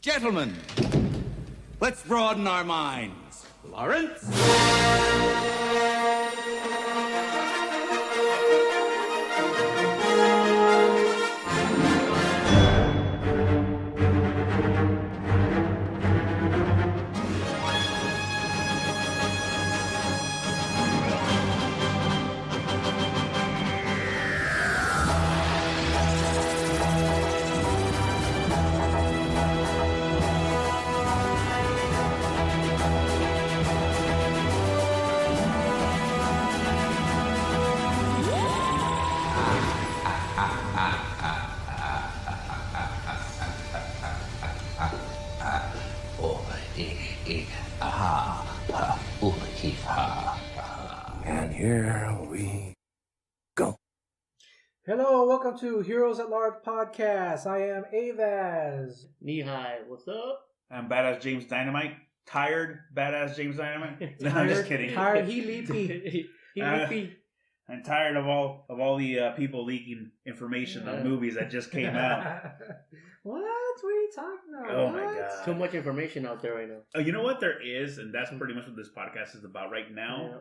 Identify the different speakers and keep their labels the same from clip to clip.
Speaker 1: Gentlemen, let's broaden our minds. Lawrence?
Speaker 2: And here we go.
Speaker 3: Hello, welcome to Heroes at Large podcast. I am Avaz.
Speaker 4: Knee-high, what's up?
Speaker 5: I'm Badass James Dynamite. Tired Badass James Dynamite. No, I'm just kidding.
Speaker 3: Tired, he leapy.
Speaker 5: I'm tired of all the people leaking information on movies that just came out.
Speaker 3: What? What are you talking about?
Speaker 5: Oh my
Speaker 3: What?
Speaker 5: god!
Speaker 4: Too much information out there right now.
Speaker 5: Oh, you know what? There is, and that's pretty much what this podcast is about right now.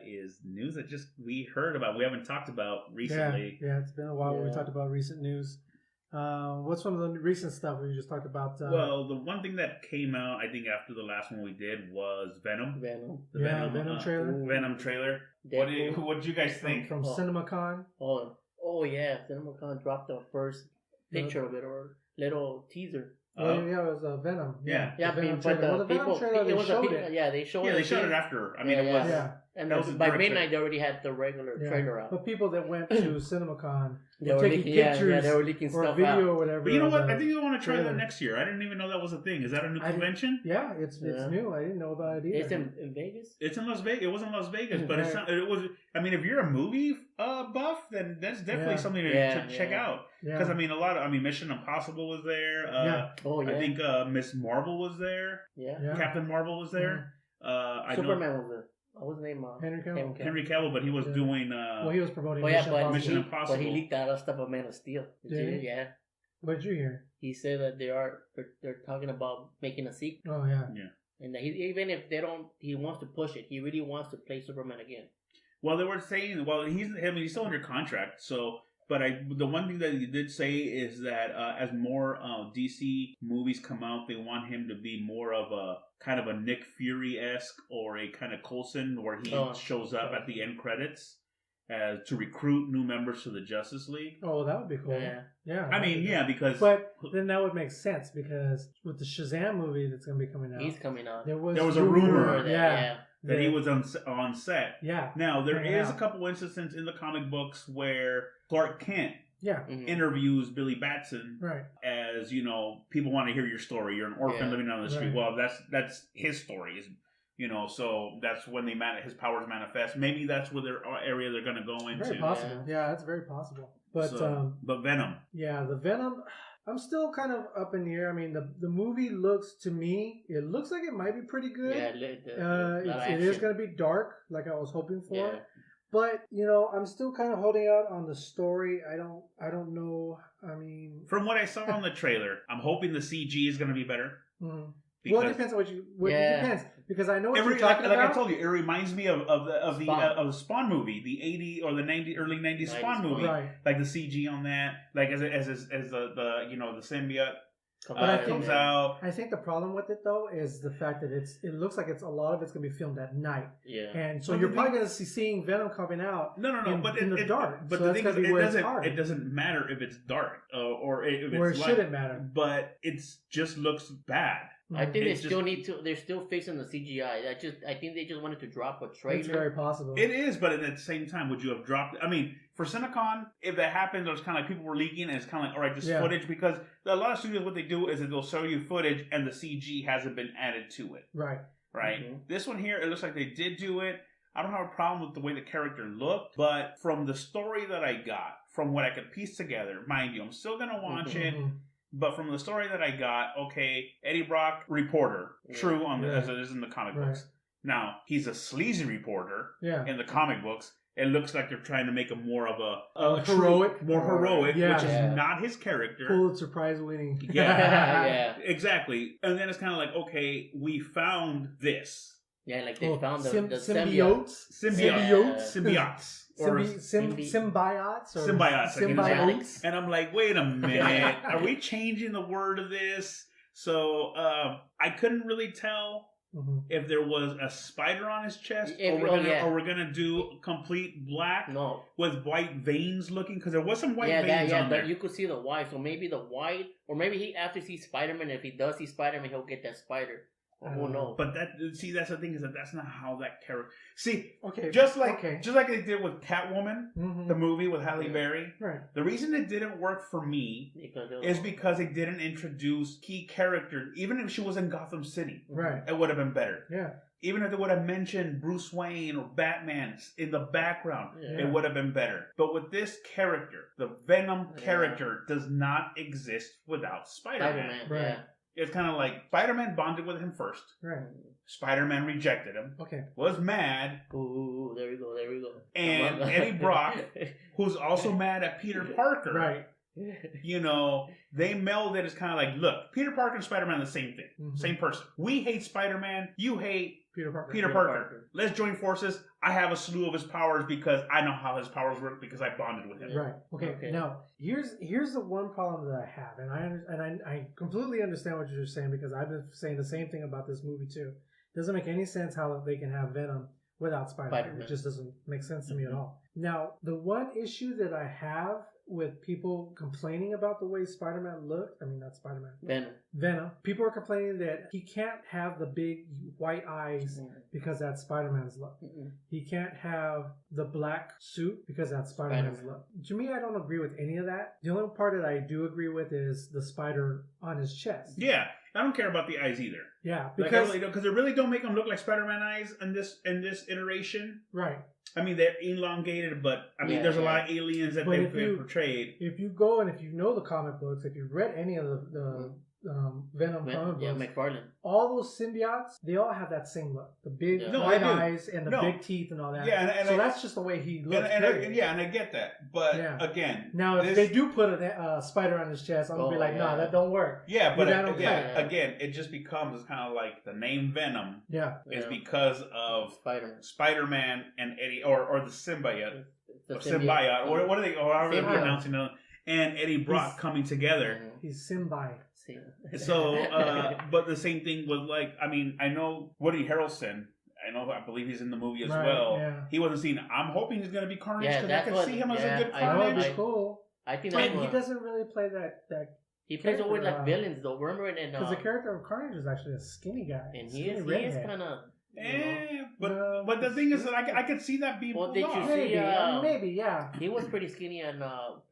Speaker 5: Is news that just we heard about. We haven't talked about recently.
Speaker 3: Yeah, it's been a while when we
Speaker 4: Yeah.
Speaker 3: talked about recent news. What's some of the recent stuff we just talked about?
Speaker 5: Well, the one thing that came out, I think, after the last one we did was Venom.
Speaker 4: Venom.
Speaker 5: The
Speaker 3: Venom trailer.
Speaker 5: Venom trailer.
Speaker 4: Deadpool.
Speaker 5: What did you guys think?
Speaker 3: From
Speaker 4: Oh.
Speaker 3: CinemaCon.
Speaker 4: Oh yeah, CinemaCon dropped the first picture of it or little teaser.
Speaker 3: Oh, yeah, it was Venom.
Speaker 5: Yeah.
Speaker 4: Yeah,
Speaker 3: the Venom
Speaker 4: but
Speaker 3: trailer.
Speaker 4: the
Speaker 3: Well, the Venom
Speaker 4: people,
Speaker 3: trailer, they
Speaker 4: it was a
Speaker 3: showed
Speaker 4: people,
Speaker 3: it.
Speaker 4: yeah, they showed
Speaker 5: Yeah,
Speaker 4: it.
Speaker 5: they showed it after. I mean,
Speaker 4: Yeah,
Speaker 5: it was.
Speaker 3: Yeah.
Speaker 4: And
Speaker 5: That was
Speaker 4: by
Speaker 5: direct
Speaker 4: midnight, they already had the regular trailer out.
Speaker 3: But people that went to CinemaCon
Speaker 4: They
Speaker 3: were
Speaker 4: were
Speaker 3: taking
Speaker 4: leaking, yeah,
Speaker 3: pictures
Speaker 4: they were leaking
Speaker 3: or
Speaker 4: stuff
Speaker 3: video
Speaker 4: out.
Speaker 3: or whatever.
Speaker 5: But you know
Speaker 3: of
Speaker 5: what?
Speaker 3: the
Speaker 5: I think I want to try
Speaker 3: trailer.
Speaker 5: that next year. I didn't even know that was a thing. Is that a new
Speaker 3: I didn't-
Speaker 5: convention?
Speaker 3: Yeah, it's
Speaker 4: Yeah.
Speaker 3: new. I didn't know about it either.
Speaker 4: It's in Vegas.
Speaker 5: It's in Las Vegas. It was in Las Vegas, but it's
Speaker 3: Right.
Speaker 5: not, it was. I mean, if you're a movie buff, then that's definitely
Speaker 3: Yeah.
Speaker 5: something to check
Speaker 4: Yeah.
Speaker 5: out.
Speaker 3: Yeah.
Speaker 5: Because I mean, Mission Impossible was there.
Speaker 3: Yeah.
Speaker 4: Oh yeah.
Speaker 5: I think Miss Marvel was there.
Speaker 4: yeah.
Speaker 3: Yeah.
Speaker 5: Captain Marvel was there. I know
Speaker 4: Superman was there. What was his name?
Speaker 3: Henry Cavill.
Speaker 5: Henry Cavill, but he was
Speaker 3: Yeah.
Speaker 5: doing.
Speaker 3: Well, he was promoting
Speaker 4: Oh yeah,
Speaker 3: Mission
Speaker 4: but
Speaker 3: Impossible.
Speaker 5: Mission Impossible.
Speaker 4: But he leaked out stuff of Man of Steel.
Speaker 3: Did he?
Speaker 4: Yeah.
Speaker 3: What did you hear?
Speaker 4: He said that they're talking about making a sequel,
Speaker 3: Oh, yeah.
Speaker 4: and that even if they don't, he wants to push it. He really wants to play Superman again.
Speaker 5: Well, they were saying, he's still under contract. So, but the one thing that he did say is that as more DC movies come out, they want him to be more of a kind of a Nick Fury-esque or a kind of Coulson, where he shows up at the end credits as to recruit new members to the Justice League.
Speaker 3: Oh, that would be cool.
Speaker 4: Yeah.
Speaker 3: Yeah.
Speaker 5: I mean, yeah, because
Speaker 3: But then that would make sense because with the Shazam movie that's going to be coming out,
Speaker 4: He's coming out.
Speaker 3: there was
Speaker 5: a rumor
Speaker 4: Or that,
Speaker 3: Yeah.
Speaker 5: that he was on set.
Speaker 3: Yeah.
Speaker 5: Now there
Speaker 3: Yeah.
Speaker 5: is a couple instances in the comic books where Clark Kent
Speaker 3: Yeah.
Speaker 4: Mhm.
Speaker 5: interviews Billy Batson.
Speaker 3: Right.
Speaker 5: As you know, people want to hear your story. You're an orphan
Speaker 4: Yeah.
Speaker 5: living down the street.
Speaker 3: Right.
Speaker 5: Well, that's his story. So that's when his powers manifest. Maybe that's where their area they're going to go into.
Speaker 3: Very possible. Yeah, that's very possible. But
Speaker 5: but Venom.
Speaker 3: yeah, the Venom, I'm still kind of up in the air. I mean, the movie looks to me, it looks like it might be pretty good.
Speaker 4: Yeah,
Speaker 3: It is going to be dark, like I was hoping for.
Speaker 4: Yeah.
Speaker 3: But I'm still kind of holding out on the story. I don't know. I mean,
Speaker 5: From what I saw on the trailer, I'm hoping the CG is going to be better.
Speaker 3: mhm.
Speaker 5: Because
Speaker 3: Well, it depends on what you.
Speaker 4: Yeah.
Speaker 3: It depends because I know what
Speaker 5: like
Speaker 3: you're talking
Speaker 5: I
Speaker 3: about.
Speaker 5: told you, it reminds me of the
Speaker 4: Spawn.
Speaker 5: Spawn movie, the 80 or the 90 early 90s Spawn
Speaker 4: 90s
Speaker 5: movie.
Speaker 3: Right.
Speaker 5: Like the CG on that, like as the symbiote
Speaker 3: But I think-
Speaker 5: comes out.
Speaker 3: I think the problem with it though is the fact that it looks like a lot of it's gonna be filmed at night,
Speaker 4: Yeah.
Speaker 3: and so
Speaker 5: Well,
Speaker 3: you're
Speaker 5: the
Speaker 3: probably gonna see seeing Venom coming out.
Speaker 5: No,
Speaker 3: in- in the dark.
Speaker 5: But
Speaker 3: So
Speaker 5: the
Speaker 3: that's
Speaker 5: thing
Speaker 3: gotta
Speaker 5: is,
Speaker 3: be where it's hard.
Speaker 5: it doesn't matter if it's dark or if
Speaker 3: Where it
Speaker 5: it's light,
Speaker 3: shouldn't matter.
Speaker 5: but it just looks bad.
Speaker 4: I think they
Speaker 5: It's
Speaker 4: still need to. They're still fixing the CGI. I think they just wanted to drop a trailer.
Speaker 3: It's very possible.
Speaker 5: It is, but at the same time, would you have dropped? I mean, for CinemaCon, if that happens, it's kind of like people were leaking, and it's kind of like, all right, just
Speaker 3: Yeah.
Speaker 5: footage, because a lot of studios, what they do is that they'll show you footage, and the CG hasn't been added to it,
Speaker 3: Right.
Speaker 5: right?
Speaker 4: Mhm.
Speaker 5: This one here, it looks like they did do it. I don't have a problem with the way the character looked, but from the story that I got, from what I could piece together, mind you, I'm still gonna watch it.
Speaker 3: Mhm.
Speaker 5: But from the story that I got, okay, Eddie Brock, reporter,
Speaker 4: Yeah.
Speaker 5: true
Speaker 3: Yeah.
Speaker 5: as it is in the comic
Speaker 3: Right.
Speaker 5: books. Now, he's a sleazy reporter
Speaker 3: Yeah.
Speaker 5: in the comic books. it looks like they're trying to make him more of a
Speaker 3: Heroic?
Speaker 5: more heroic,
Speaker 3: Yeah.
Speaker 5: which is
Speaker 4: Yeah.
Speaker 5: not his character.
Speaker 3: Pulitzer Prize winning.
Speaker 5: Yeah.
Speaker 4: yeah.
Speaker 5: Exactly. And then it's kind of like, okay, we found this.
Speaker 4: Yeah, like they
Speaker 3: Oh,
Speaker 4: found the
Speaker 3: symbiotes.
Speaker 5: Symbiotes. Symbiotes. Or
Speaker 3: Symbiotes. Or
Speaker 5: symbiotes. I can
Speaker 3: Symbiotes.
Speaker 5: And I'm like, wait a minute. Are we changing the word of this? So I couldn't really tell
Speaker 3: Mhm.
Speaker 5: if there was a spider on his chest,
Speaker 4: If-
Speaker 5: or
Speaker 4: oh, yeah.
Speaker 5: we're gonna do complete black
Speaker 4: No.
Speaker 5: with white veins looking, because there was some white
Speaker 4: Yeah,
Speaker 5: veins on there.
Speaker 4: you could see the white. So maybe the white, or maybe he after sees Spider-Man. If he does see Spider-Man, he'll get that spider. Or who knows?
Speaker 5: But that's the thing, is that's not how that character. See,
Speaker 3: Okay.
Speaker 5: just like
Speaker 3: okay.
Speaker 5: they did with Catwoman,
Speaker 3: Mhm.
Speaker 5: the movie with Halle
Speaker 4: Yeah.
Speaker 5: Berry.
Speaker 3: Right.
Speaker 5: The reason it didn't work for me is because they didn't introduce key characters. Even if she was in Gotham City,
Speaker 3: Right.
Speaker 5: it would have been better.
Speaker 3: Yeah.
Speaker 5: Even if they would have mentioned Bruce Wayne or Batman in the background,
Speaker 4: Yeah.
Speaker 5: it would have been better. But with this character, the Venom
Speaker 4: Yeah.
Speaker 5: character does not exist without Spider-Man.
Speaker 4: Spider-Man.
Speaker 3: Right.
Speaker 4: Yeah.
Speaker 5: It's kind of like Spider-Man bonded with him first.
Speaker 3: Right.
Speaker 5: Spider-Man rejected him,
Speaker 3: Okay.
Speaker 5: was mad,
Speaker 4: Ooh, there we go. There we go.
Speaker 5: and Eddie Brock, who's also mad at Peter Parker.
Speaker 3: Right.
Speaker 5: You know, they melded. It's kind of like, look, Peter Parker and Spider-Man are the same thing,
Speaker 3: Mhm.
Speaker 5: same person. We hate Spider-Man. You hate
Speaker 3: Peter Parker.
Speaker 5: Peter Parker. Let's join forces. I have a slew of his powers because I know how his powers work because I bonded with him.
Speaker 3: Right. Okay.
Speaker 4: Okay.
Speaker 3: Now, here's the one problem that I have, and I completely understand what you're saying, because I've been saying the same thing about this movie too. Doesn't make any sense how they can have Venom without Spider-Man.
Speaker 4: Spider-Man.
Speaker 3: It just doesn't make sense to me at all. Now, the one issue that I have with people complaining about the way Spider-Man looked, I mean, not Spider-Man, Venom. People are complaining that he can't have the big white eyes because that's Spider-Man's look. He can't have the black suit because that's Spider-Man's
Speaker 4: Spider-Man.
Speaker 3: look. To me, I don't agree with any of that. The only part that I do agree with is the spider on his chest.
Speaker 5: Yeah, I don't care about the eyes either.
Speaker 3: Yeah,
Speaker 5: Because
Speaker 3: because
Speaker 5: they really don't make them look like Spider-Man eyes in this iteration.
Speaker 3: right.
Speaker 5: I mean, they're elongated, but I mean,
Speaker 4: Yeah,
Speaker 5: there's a
Speaker 4: yeah.
Speaker 5: lot of aliens that
Speaker 3: But
Speaker 5: they've
Speaker 3: if
Speaker 5: been
Speaker 3: you-
Speaker 5: portrayed.
Speaker 3: If you go and if you know the comic books, if you've read any of the Venom comic
Speaker 4: Yeah,
Speaker 3: books,
Speaker 4: McFarlane.
Speaker 3: all those symbiotes, they all have that same look. The big
Speaker 4: Yeah.
Speaker 5: No,
Speaker 3: white
Speaker 5: they do.
Speaker 3: eyes and the
Speaker 5: No.
Speaker 3: big teeth and all that.
Speaker 5: Yeah, and
Speaker 3: so
Speaker 5: I-
Speaker 3: that's just the way he looks.
Speaker 5: And
Speaker 3: period.
Speaker 5: I get that. But
Speaker 3: Yeah.
Speaker 5: again,
Speaker 3: Now, if
Speaker 5: this-
Speaker 3: they do put a spider on his chest, I'm going to be
Speaker 4: Oh,
Speaker 3: like, no,
Speaker 4: yeah.
Speaker 3: that don't work.
Speaker 5: yeah, but
Speaker 3: that don't
Speaker 5: yeah,
Speaker 4: play.
Speaker 5: again, it just becomes kind of like the name Venom
Speaker 3: Yeah.
Speaker 5: is
Speaker 4: Yeah.
Speaker 5: because of
Speaker 4: Spider-Man.
Speaker 5: Spider-Man and Eddie, or the symbiote,
Speaker 4: The
Speaker 5: or symbiote, or what are they, or however they're
Speaker 3: Symbiote.
Speaker 5: pronouncing it, and Eddie Brock
Speaker 3: He's-
Speaker 5: coming together.
Speaker 3: He's Symbiote.
Speaker 5: So, but the same thing with, like, I mean, I know Woody Harrelson. I believe he's in the movie as
Speaker 3: Right,
Speaker 5: well.
Speaker 3: yeah.
Speaker 5: He wasn't seen. I'm hoping he's going to be Carnage
Speaker 4: Yeah,
Speaker 5: because I
Speaker 4: that's
Speaker 5: can
Speaker 4: what-
Speaker 5: see him as
Speaker 4: yeah,
Speaker 5: a good
Speaker 4: I
Speaker 3: That
Speaker 4: know,
Speaker 3: would
Speaker 5: Carnage.
Speaker 3: be cool.
Speaker 4: I think
Speaker 3: But
Speaker 4: that's
Speaker 3: he
Speaker 4: what
Speaker 3: doesn't really play that
Speaker 4: he plays over
Speaker 3: character,
Speaker 4: like villains though. Remember it in
Speaker 3: because the character of Carnage is actually a skinny guy.
Speaker 4: and
Speaker 3: Skinny
Speaker 4: he is
Speaker 3: redhead.
Speaker 4: kind of
Speaker 5: But
Speaker 3: No,
Speaker 5: but the thing is that I could see that being
Speaker 4: Well,
Speaker 5: pulled
Speaker 4: did you
Speaker 5: off.
Speaker 4: see-
Speaker 3: Maybe,
Speaker 4: Yeah.
Speaker 3: maybe, yeah.
Speaker 4: he was pretty skinny on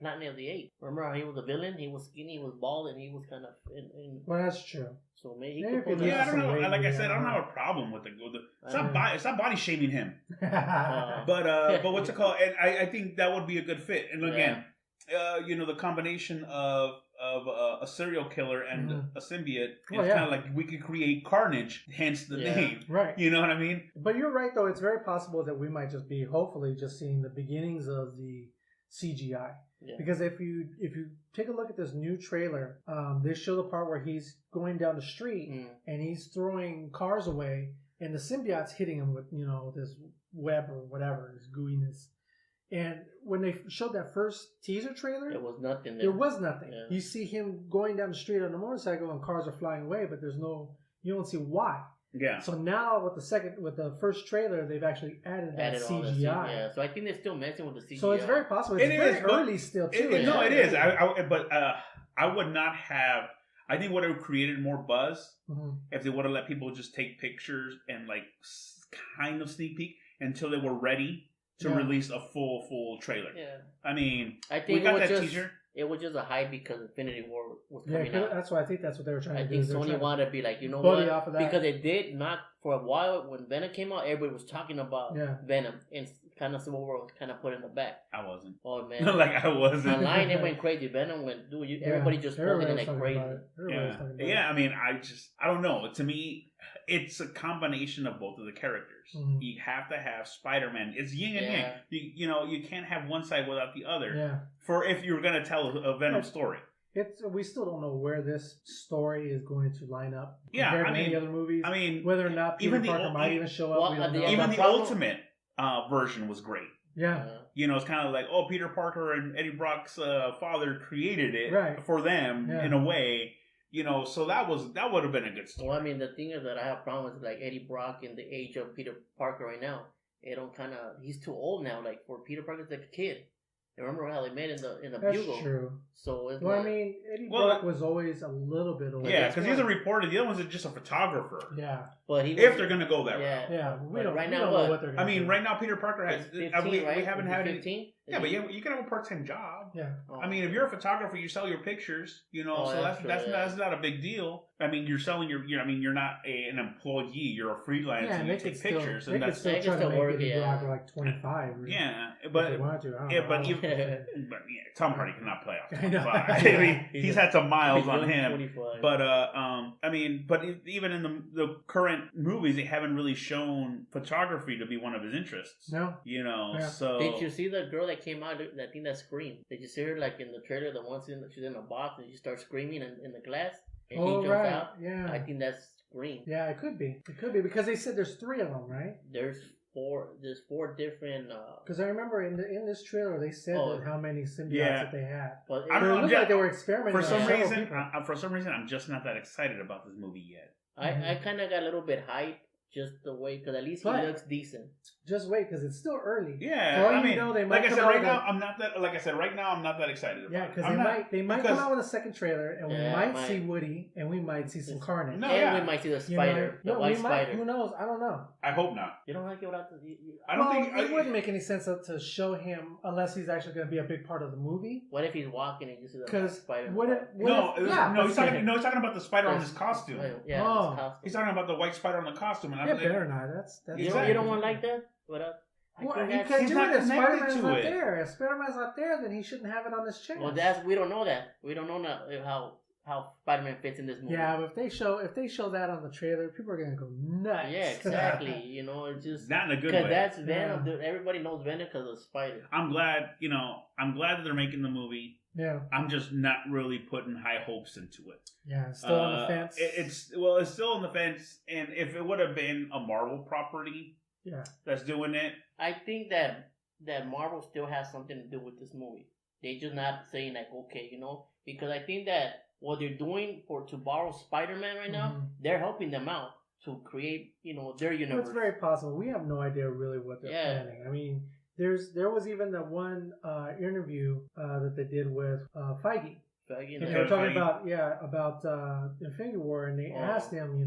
Speaker 4: Planet of the Apes. Remember how he was a villain? He was skinny, he was bald, and he was kind of in
Speaker 3: Well, that's true.
Speaker 4: so maybe he
Speaker 3: Maybe
Speaker 4: could
Speaker 3: if
Speaker 4: pull
Speaker 3: he
Speaker 4: that
Speaker 5: Yeah, I
Speaker 4: off.
Speaker 5: don't know.
Speaker 3: Some
Speaker 5: Like I
Speaker 3: weight,
Speaker 5: said, I don't
Speaker 3: yeah.
Speaker 5: have a problem with it's
Speaker 4: I
Speaker 5: not
Speaker 4: know.
Speaker 5: it's not body shaming him.
Speaker 4: Uh,
Speaker 5: But what's it called? And I think that would be a good fit. And again, the combination of a serial killer and
Speaker 3: Mhm.
Speaker 5: a symbiote
Speaker 3: Oh,
Speaker 5: is
Speaker 3: yeah.
Speaker 5: kind of like we could create Carnage, hence the
Speaker 4: Yeah.
Speaker 5: name.
Speaker 3: Right.
Speaker 5: You know what I mean?
Speaker 3: But you're right, though. It's very possible that we might just be, hopefully, just seeing the beginnings of the CGI.
Speaker 4: yeah.
Speaker 3: Because if you take a look at this new trailer, they show the part where he's going down the street
Speaker 4: Mm.
Speaker 3: and he's throwing cars away, and the symbiote's hitting him with this web or whatever, this gooiness. And when they showed that first teaser trailer,
Speaker 4: There was nothing there.
Speaker 3: there was nothing.
Speaker 4: Yeah.
Speaker 3: You see him going down the street on a motorcycle and cars are flying away, but you don't see why.
Speaker 5: Yeah.
Speaker 3: So now with the first trailer, they've actually added that
Speaker 4: Added all
Speaker 3: CGI.
Speaker 4: the yeah, so I think they're still messing with the CGI.
Speaker 3: So it's very possible. It's
Speaker 5: It
Speaker 3: very
Speaker 5: is, but
Speaker 3: early still too.
Speaker 5: No, it is.
Speaker 4: Yeah.
Speaker 5: But I would not have. I think would have created more buzz
Speaker 3: Mhm.
Speaker 5: if they would have let people just take pictures and like kind of sneak peek until they were ready to
Speaker 3: Yeah.
Speaker 5: release a full trailer.
Speaker 4: Yeah,
Speaker 5: I mean,
Speaker 4: I
Speaker 5: we
Speaker 4: think
Speaker 5: got
Speaker 4: it was
Speaker 5: that
Speaker 4: just
Speaker 5: teaser.
Speaker 4: it was just a hype because Infinity War was
Speaker 3: Yeah,
Speaker 4: coming out.
Speaker 3: that's why I think that's what they were trying
Speaker 4: I
Speaker 3: to
Speaker 4: think
Speaker 3: do. They're
Speaker 4: Sony
Speaker 3: trying to
Speaker 4: wanted to be like, you know
Speaker 3: buddy
Speaker 4: what?
Speaker 3: off of that.
Speaker 4: Because it did not for a while when Venom came out, everybody was talking about
Speaker 3: Yeah.
Speaker 4: Venom and kind of Civil War was kind of put in the back.
Speaker 5: I wasn't.
Speaker 4: Oh man,
Speaker 5: Like I wasn't.
Speaker 4: online it went crazy. Venom went,
Speaker 3: Yeah,
Speaker 4: everybody just posted
Speaker 3: everybody
Speaker 4: it
Speaker 3: was
Speaker 4: like
Speaker 3: talking
Speaker 4: crazy.
Speaker 3: about it. Everybody was
Speaker 5: Yeah.
Speaker 3: talking about
Speaker 5: Yeah. I mean, I don't know. To me, it's a combination of both of the characters.
Speaker 3: Mhm.
Speaker 5: You have to have Spider-Man. It's yin and yang. You can't have one side without the other.
Speaker 3: Yeah.
Speaker 5: For if you're going to tell a Venom story.
Speaker 3: We still don't know where this story is going to line up.
Speaker 5: Yeah,
Speaker 3: compared to any other movies. Whether or not Peter Parker might even show up.
Speaker 5: Even the Ultimate version was great.
Speaker 3: Yeah.
Speaker 5: It's kind of like, Peter Parker and Eddie Brock's father created it for them in a way. So that would have been a good story.
Speaker 4: Well, I mean, the thing is that I have problems with like Eddie Brock in the age of Peter Parker right now. He's too old now. Like for Peter Parker's like a kid. Remember how they made in the
Speaker 3: That's
Speaker 4: Bugle?
Speaker 3: True.
Speaker 4: So it's
Speaker 3: Eddie Brock was always a little bit older.
Speaker 5: Yeah, because he's a reporter. The other one's just a photographer.
Speaker 3: Yeah,
Speaker 4: but
Speaker 5: if they're going to go that route.
Speaker 3: Yeah, we don't
Speaker 4: know
Speaker 3: what they're going to do.
Speaker 5: Right now Peter Parker has.
Speaker 4: 15,
Speaker 5: we
Speaker 4: right?
Speaker 5: haven't had
Speaker 4: 15?
Speaker 5: Yeah, but you can have a part-time job.
Speaker 3: Yeah.
Speaker 5: If you're a photographer, you sell your pictures. So that's not a big deal. You're selling you're not an employee. You're a freelance. and you take pictures.
Speaker 3: They could still try to make Eddie Brock like 25.
Speaker 5: Yeah,
Speaker 3: but
Speaker 5: Tom Hardy cannot play off 25. He's had some miles on him. 25. But even in the current movies, they haven't really shown photography to be one of his interests.
Speaker 3: No.
Speaker 5: So
Speaker 4: did you see the girl that came out? I think that screamed. Did you see her like in the trailer? The one she's in a box and she starts screaming in the glass. And he jumps out.
Speaker 3: Yeah.
Speaker 4: I think that's Scream.
Speaker 3: Yeah, it could be. It could be because they said there's 3 of them, right?
Speaker 4: There's 4 different.
Speaker 3: Because I remember in this trailer they said how many symbiotes that they had.
Speaker 4: But
Speaker 3: it looked like they were experimenting.
Speaker 5: For some reason, I'm just not that excited about this movie yet.
Speaker 4: I kind of got a little bit hyped. Just the way, because at least he looks decent.
Speaker 3: Just wait, because it's still early.
Speaker 5: Yeah,
Speaker 3: they might
Speaker 5: I'm not that. Like I said, right now I'm not that excited about.
Speaker 3: Yeah, because they might come out with a second trailer, and we might see Woody, and we might see some carnage.
Speaker 4: We might see the spider, the white spider.
Speaker 3: Who knows? I don't know.
Speaker 5: I hope not.
Speaker 4: You don't like it without the.
Speaker 5: I don't think
Speaker 3: it wouldn't make any sense to show him unless he's actually going to be a big part of the movie.
Speaker 4: What if he's walking and you see the spider?
Speaker 5: He's talking about the spider on his costume.
Speaker 4: Yeah,
Speaker 5: he's talking about the white spider on the costume, and
Speaker 3: better not. That's
Speaker 4: you don't want like that.
Speaker 3: You can't do it if Spider-Man's not there. If Spider-Man's not there, then he shouldn't have it on his chest.
Speaker 4: Well, we don't know that. We don't know how Spider-Man fits in this movie.
Speaker 3: Yeah, but if they show that on the trailer, people are gonna go nuts.
Speaker 4: Yeah, exactly. It's just
Speaker 5: not in a good way.
Speaker 4: Because that's Venom. Yeah. Everybody knows Venom because of Spider.
Speaker 5: I'm glad that they're making the movie.
Speaker 3: Yeah.
Speaker 5: I'm just not really putting high hopes into it.
Speaker 3: Yeah, it's still on the fence.
Speaker 5: It's still on the fence, and if it would have been a Marvel property, that's doing it,
Speaker 4: I think that Marvel still has something to do with this movie. They're just not saying like, okay, because I think that what they're doing to borrow Spider-Man right now, they're helping them out to create, their universe.
Speaker 3: It's very possible. We have no idea really what they're planning. I mean, there was even that one interview that they did with Feige. And they were talking about Infinity War, and they asked him,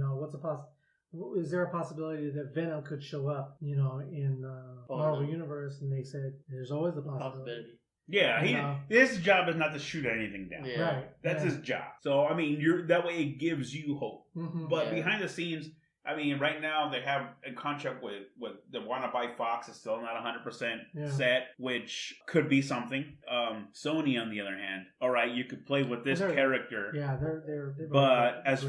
Speaker 3: is there a possibility that Venom could show up, in Marvel Universe? And they said there's always the possibility.
Speaker 5: Yeah, his job is not to shoot anything down.
Speaker 3: Yeah. Right.
Speaker 5: That's his job. So that way it gives you hope. Mm-hmm. But behind the scenes, right now they have a contract with they want to buy Fox. It's still not 100% set, which could be something. Sony, on the other hand, all right, you could play with this character.
Speaker 3: Yeah, they're
Speaker 5: but as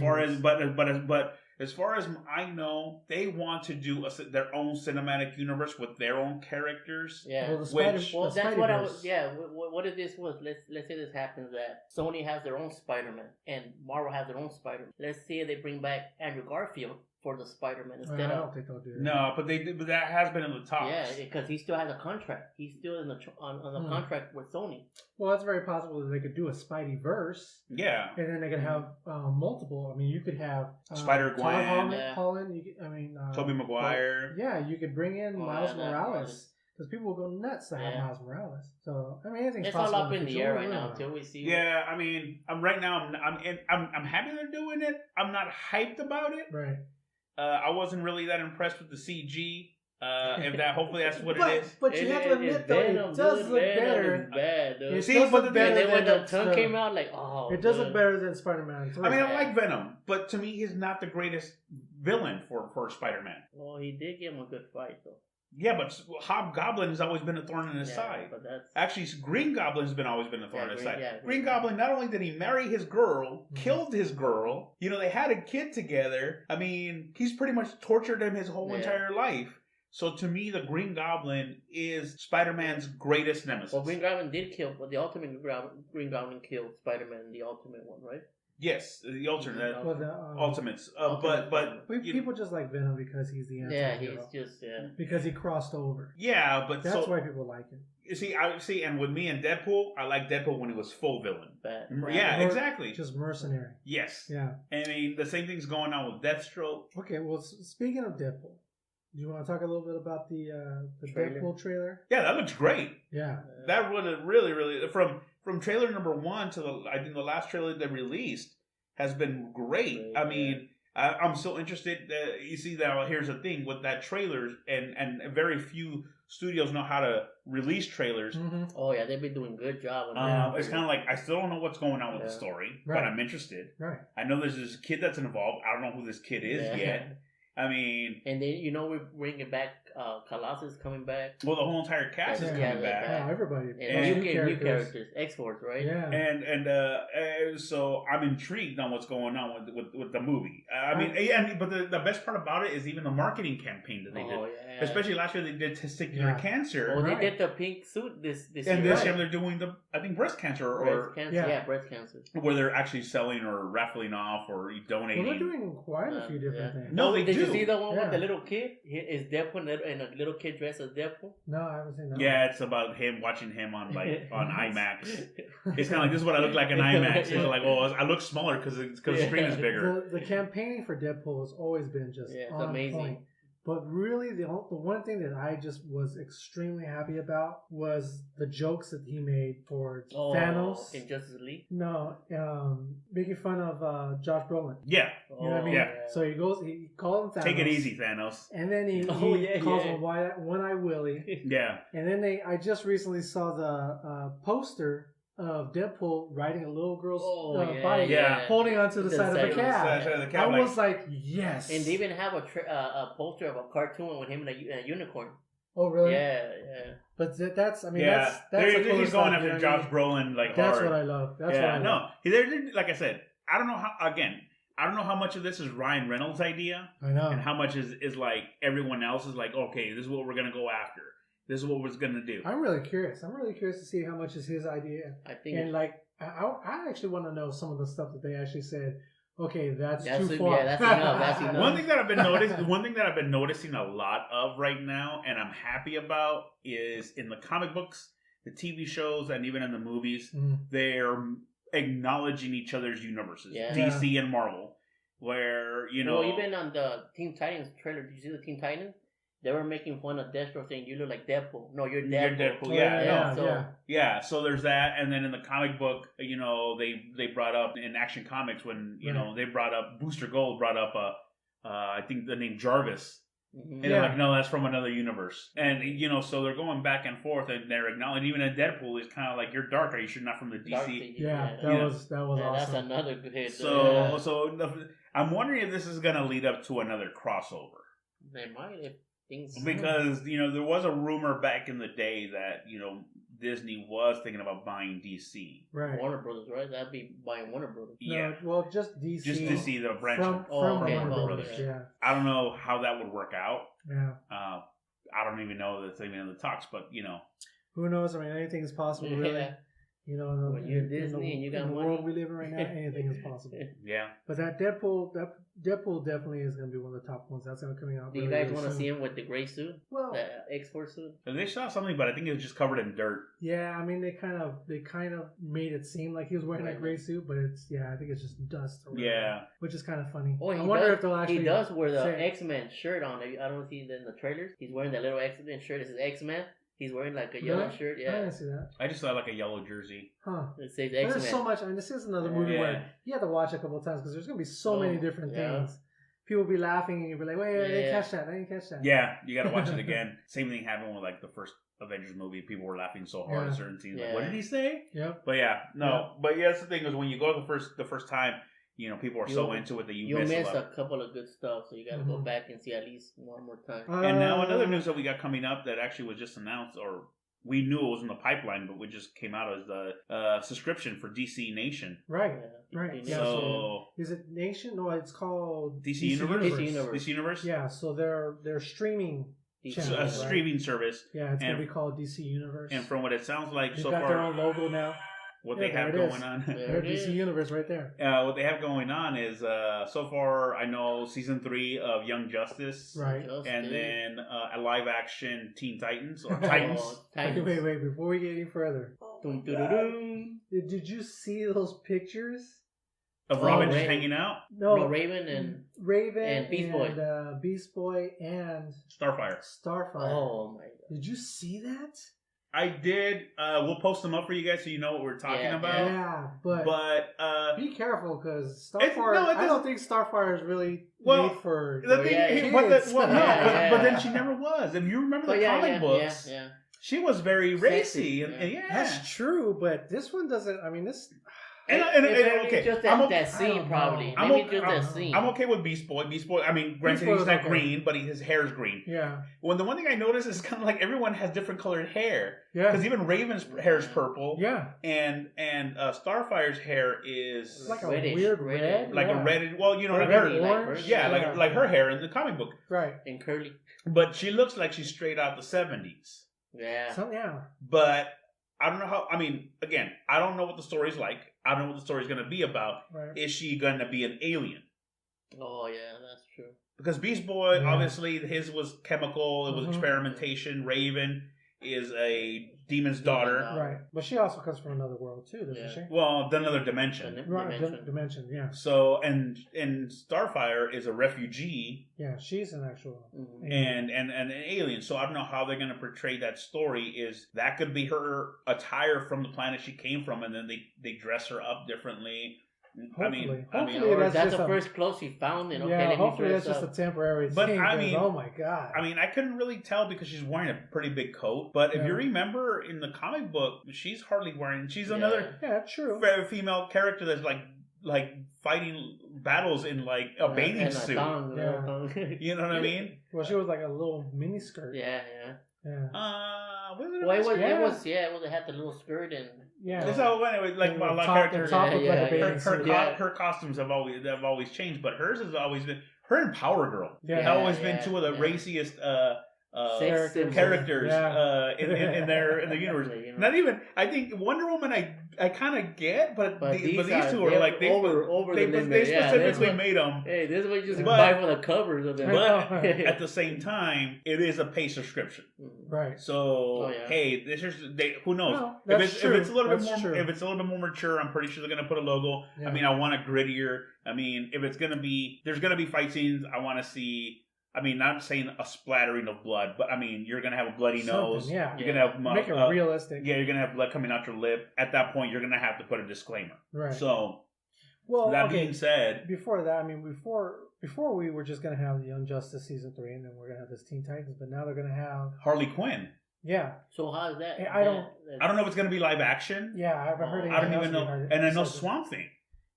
Speaker 5: far as I know, they want to do their own cinematic universe with their own characters.
Speaker 4: Yeah,
Speaker 3: that's
Speaker 4: what I was. Yeah, what if this was? Let's say this happens that Sony has their own Spider-Man and Marvel has their own Spider-Man. Let's say they bring back Andrew Garfield for the Spider-Man instead
Speaker 3: I don't think they'll do that.
Speaker 5: No, but that has been in the talks.
Speaker 4: Yeah, because he still has a contract. He's still on the contract with Sony.
Speaker 3: Well, it's very possible that they could do a Spideyverse.
Speaker 5: Yeah,
Speaker 3: and then they could have multiple. You could have
Speaker 5: Spider-Gwen,
Speaker 3: Holland.
Speaker 5: Tobey Maguire.
Speaker 3: You could bring in Miles Morales. Because people will go nuts to have Miles Morales. So anything's
Speaker 4: it's
Speaker 3: possible.
Speaker 4: It's all up in the air right now until we see.
Speaker 5: Yeah, I'm right now. I'm happy they're doing it. I'm not hyped about it.
Speaker 3: Right.
Speaker 5: I wasn't really that impressed with the CG. Hopefully that's what it is.
Speaker 3: But you have to admit though, it does look better.
Speaker 4: Bad,
Speaker 3: it does look better
Speaker 4: when the tongue came out,
Speaker 3: it does look better than Spider-Man 3.
Speaker 5: I like Venom, but to me, he's not the greatest villain for Spider-Man.
Speaker 4: Well, he did give him a good fight though.
Speaker 5: Yeah, but Hobgoblin has always been a thorn in his side.
Speaker 4: But that's...
Speaker 5: Actually, Green Goblin has always been a thorn in his side.
Speaker 4: Yeah,
Speaker 5: Green Goblin, not only did he marry his girl, killed his girl, they had a kid together. I mean, he's pretty much tortured him his whole entire life. So to me, the Green Goblin is Spider-Man's greatest nemesis.
Speaker 4: Well, Green Goblin did kill, but the Ultimate Green Goblin killed Spider-Man, the Ultimate one, right?
Speaker 5: Yes, the alternate, Ultimates. But
Speaker 3: people just like Venom because he's the anti-hero.
Speaker 4: Yeah, he's just
Speaker 3: because he crossed over.
Speaker 5: Yeah, but
Speaker 3: that's why people like him.
Speaker 5: You see, and with me and Deadpool, I like Deadpool when he was full villain.
Speaker 4: Yeah,
Speaker 5: exactly.
Speaker 3: Just mercenary.
Speaker 5: Yes.
Speaker 3: Yeah.
Speaker 5: I mean, the same thing's going on with Deathstroke.
Speaker 3: Okay, well, speaking of Deadpool, do you want to talk a little bit about the Deadpool trailer?
Speaker 5: Yeah, that looks great.
Speaker 3: Yeah.
Speaker 5: That really from trailer number 1 to I think the last trailer they released has been great. I mean, I'm still interested. You see, now here's the thing with that trailers, and very few studios know how to release trailers.
Speaker 4: Mm-hmm. Oh yeah, they've been doing a good job on that.
Speaker 5: It's kind of like I still don't know what's going on with the story, but I'm interested.
Speaker 3: Right.
Speaker 5: I know there's this kid that's involved. I don't know who this kid is yet. I mean,
Speaker 4: and then we're bringing back Colossus coming back.
Speaker 5: Well, the whole entire cast is coming back.
Speaker 3: Yeah, everybody.
Speaker 4: And new characters, X-Force, right?
Speaker 3: Yeah.
Speaker 5: And so I'm intrigued on what's going on with the movie. I mean, but the best part about it is even the marketing campaign that they did. Yeah. Especially last year they did testicular cancer.
Speaker 4: Oh, they did the pink suit this year.
Speaker 5: And this year they're doing I think breast cancer
Speaker 4: breast cancer.
Speaker 5: Where they're actually selling or raffling off or donating.
Speaker 3: Well, they're doing quite a few different things.
Speaker 5: No, they do.
Speaker 4: Did you see the one with the little kid? Is Deadpool and a little kid dressed as Deadpool?
Speaker 3: No, I haven't seen that.
Speaker 5: Yeah, it's about watching him on on IMAX. It's kind of like, this is what I look like in IMAX. It's like, well, I look smaller because the screen is bigger.
Speaker 3: The campaigning for Deadpool has always been just on
Speaker 4: amazing.
Speaker 3: Point. But really, the one thing that I just was extremely happy about was the jokes that he made towards Thanos.
Speaker 4: In Justice League?
Speaker 3: No, making fun of Josh Brolin.
Speaker 5: Yeah.
Speaker 3: You know what I mean? Yeah. So he called him Thanos.
Speaker 5: Take it easy, Thanos.
Speaker 3: And then he calls him One-Eye Willie.
Speaker 5: Yeah.
Speaker 3: And then I just recently saw the poster of Deadpool riding a little girl's bike, holding onto the side of a cab. I was like, yes.
Speaker 4: And they even have a poster of a cartoon with him and a unicorn.
Speaker 3: Oh, really?
Speaker 4: Yeah.
Speaker 3: But that's
Speaker 5: he's going after Josh Brolin
Speaker 3: That's
Speaker 5: hard.
Speaker 3: what I love. That's what I love.
Speaker 5: No, like I said, I don't know how much of this is Ryan Reynolds' idea.
Speaker 3: I know.
Speaker 5: And how much is like everyone else is like, okay, this is what we're gonna go after. This is what we're going to do.
Speaker 3: I'm really curious. I'm really curious to see how much is his idea.
Speaker 4: I think,
Speaker 3: and I actually want to know some of the stuff that they actually said. Okay, that's too far.
Speaker 4: Yeah, that's enough. That's enough.
Speaker 5: One thing that I've been noticing a lot of right now, and I'm happy about, is in the comic books, the TV shows, and even in the movies, they're acknowledging each other's universes, DC and Marvel, where
Speaker 4: Well, even on the Teen Titans trailer, did you see the Teen Titans? They were making fun of Deathstroke, saying you look like Deadpool. No, you're Deadpool.
Speaker 5: You're Deadpool. So there's that, and then in the comic book, they brought up in Action Comics when they brought up Booster Gold brought up I think the name Jarvis, and they're like, no, that's from another universe, and so they're going back and forth, and they're acknowledging even in Deadpool is kind of like, you're dark, are you sure not from the DC?
Speaker 3: That was awesome.
Speaker 4: That's another good hit.
Speaker 5: So I'm wondering if this is going to lead up to another crossover.
Speaker 4: They might if.
Speaker 5: Because there was a rumor back in the day that Disney was thinking about buying DC,
Speaker 3: right?
Speaker 4: Warner Brothers, right? That'd be buying Warner Brothers.
Speaker 5: Yeah,
Speaker 3: well, just DC,
Speaker 5: just DC, the branch
Speaker 3: from Warner Brothers. Yeah,
Speaker 5: I don't know how that would work out.
Speaker 3: Yeah,
Speaker 5: I don't even know that's even in the talks, but
Speaker 3: who knows? I mean, anything is possible, really.
Speaker 4: When you're Disney and you got
Speaker 3: in the
Speaker 4: money.
Speaker 3: world we live in right now, anything is possible.
Speaker 5: Yeah.
Speaker 3: But that Deadpool definitely is going to be one of the top ones. That's going to come out.
Speaker 4: Do you guys want to see him with the gray suit?
Speaker 3: Well,
Speaker 4: the X-Force suit.
Speaker 5: They saw something, but I think it was just covered in dirt.
Speaker 3: Yeah, I mean they kind of made it seem like he was wearing that gray suit, but I think it's just dust. Which is kind of funny.
Speaker 4: Oh, I wonder if they'll actually. He does wear the X-Men shirt on. I don't see it in the trailers. He's wearing that little X-Men shirt. It says X-Men. He's wearing like a yellow shirt. Yeah,
Speaker 3: I didn't see that.
Speaker 5: I just saw like a yellow jersey.
Speaker 3: Huh?
Speaker 4: It says X-Men.
Speaker 3: There's so much. I mean, this is another movie where you have to watch it a couple of times because there's going to be so many different things. People be laughing and you'll be like, wait, I didn't catch that. I didn't catch that.
Speaker 5: Yeah, you got to watch it again. Same thing happened with like the first Avengers movie. People were laughing so hard at certain scenes. Like, what did he say?
Speaker 3: Yep.
Speaker 5: But that's the thing is when you go the first time, people are so into it that you
Speaker 4: you'll miss
Speaker 5: a lot.
Speaker 4: a couple of good stuff. So you got to go back and see at least one more time.
Speaker 5: And now another news that we got coming up that actually was just announced, or we knew it was in the pipeline, but we just came out as the subscription for DC Nation.
Speaker 3: Right. Right. Yeah,
Speaker 5: so
Speaker 3: is it Nation? No, it's called
Speaker 5: DC Universe. DC Universe.
Speaker 3: Yeah. So they're streaming. Channel,
Speaker 5: a streaming service.
Speaker 3: Yeah, it's gonna be called DC Universe.
Speaker 5: And from what it sounds like,
Speaker 3: They've
Speaker 5: so
Speaker 3: got
Speaker 5: far,
Speaker 3: their own logo now.
Speaker 5: What they have going on.
Speaker 3: Their DC Universe right there.
Speaker 5: What they have going on is so far I know season 3 of Young Justice,
Speaker 3: right,
Speaker 5: and then a live action Teen Titans or Titans.
Speaker 3: Wait, before we get any further, did you see those pictures
Speaker 5: of Robin just hanging out?
Speaker 4: No, Raven and Beast Boy,
Speaker 3: Beast Boy and
Speaker 5: Starfire.
Speaker 3: Oh my god! Did you see that?
Speaker 5: I did. We'll post them up for you guys so you know what we're talking about.
Speaker 3: Yeah, but be careful because Starfire. I don't think Starfire is really made for kids.
Speaker 5: But then she never was. If you remember the comic books, she was very racy, and
Speaker 3: that's true. But this one doesn't. I mean, this.
Speaker 5: Okay,
Speaker 4: just that scene probably. Maybe just that scene.
Speaker 5: I'm okay with Beast Boy. I mean, granted he's not green, but his hair is green.
Speaker 3: Yeah.
Speaker 5: Well, the one thing I noticed is kind of like everyone has different colored hair.
Speaker 3: Yeah.
Speaker 5: Because even Raven's hair is purple.
Speaker 3: Yeah.
Speaker 5: And Starfire's hair is
Speaker 3: like a weird red.
Speaker 5: Like a red. Well, like
Speaker 3: her.
Speaker 5: Yeah, like her hair in the comic book.
Speaker 3: Right.
Speaker 4: And curly.
Speaker 5: But she looks like she's straight out the 70s.
Speaker 4: Yeah.
Speaker 5: But I don't know how. I mean, again, I don't know what the story's like. I don't know what the story's going to be about.
Speaker 3: Right.
Speaker 5: Is she going to be an alien?
Speaker 4: Oh, yeah, that's true.
Speaker 5: Because Beast Boy, obviously, his was chemical. It was experimentation. Raven is a demon's daughter.
Speaker 3: Right. But she also comes from another world, too, doesn't she?
Speaker 5: Well, another dimension.
Speaker 3: Right, dimension, yeah.
Speaker 5: So, and Starfire is a refugee.
Speaker 3: Yeah, she's an actual
Speaker 5: and an alien. So I don't know how they're going to portray that story. Is that could be her attire from the planet she came from, and then they dress her up differently.
Speaker 3: Hopefully
Speaker 4: that's the first clothes he found. And
Speaker 3: hopefully that's just a temporary thing.
Speaker 5: But I mean,
Speaker 3: oh my god!
Speaker 5: I mean, I couldn't really tell because she's wearing a pretty big coat. But if you remember in the comic book, she's hardly wearing. She's another
Speaker 3: true
Speaker 5: female character that's like fighting battles in like a bathing suit. You know what I mean?
Speaker 3: Well, she was like a little mini skirt.
Speaker 4: Yeah.
Speaker 5: It
Speaker 4: had the little skirt and
Speaker 5: So anyway, like a lot of characters, her costumes have always changed, but hers has always been her and Power Girl. Have always been two of the raciest characters in the universe. Not even. I think Wonder Woman. I kind of get, but these two are like they specifically made them.
Speaker 4: Hey, this is what you just buy for the covers of them.
Speaker 5: But at the same time, it is a pay subscription,
Speaker 3: right?
Speaker 5: So hey, who knows?
Speaker 3: No,
Speaker 5: if it's a little bit more mature, I'm pretty sure they're gonna put a logo. Yeah. I mean, I want a grittier. I mean, if it's gonna be, there's gonna be fight scenes. I want to see. I mean, not saying a splattering of blood, but I mean, you're gonna have a bloody nose.
Speaker 3: Yeah,
Speaker 5: you're gonna have
Speaker 3: make it realistic.
Speaker 5: Yeah, you're gonna have blood coming out your lip. At that point, you're gonna have to put a disclaimer.
Speaker 3: Right.
Speaker 5: So, that being said,
Speaker 3: before that, I mean, before we were just gonna have the Young Justice season 3, and then we're gonna have this Teen Titans, but now they're gonna have
Speaker 5: Harley Quinn.
Speaker 3: Yeah.
Speaker 4: So how's that?
Speaker 3: I don't
Speaker 5: know if it's gonna be live action.
Speaker 3: Yeah, I haven't heard anything.
Speaker 5: I don't even know. And I know Swamp Thing.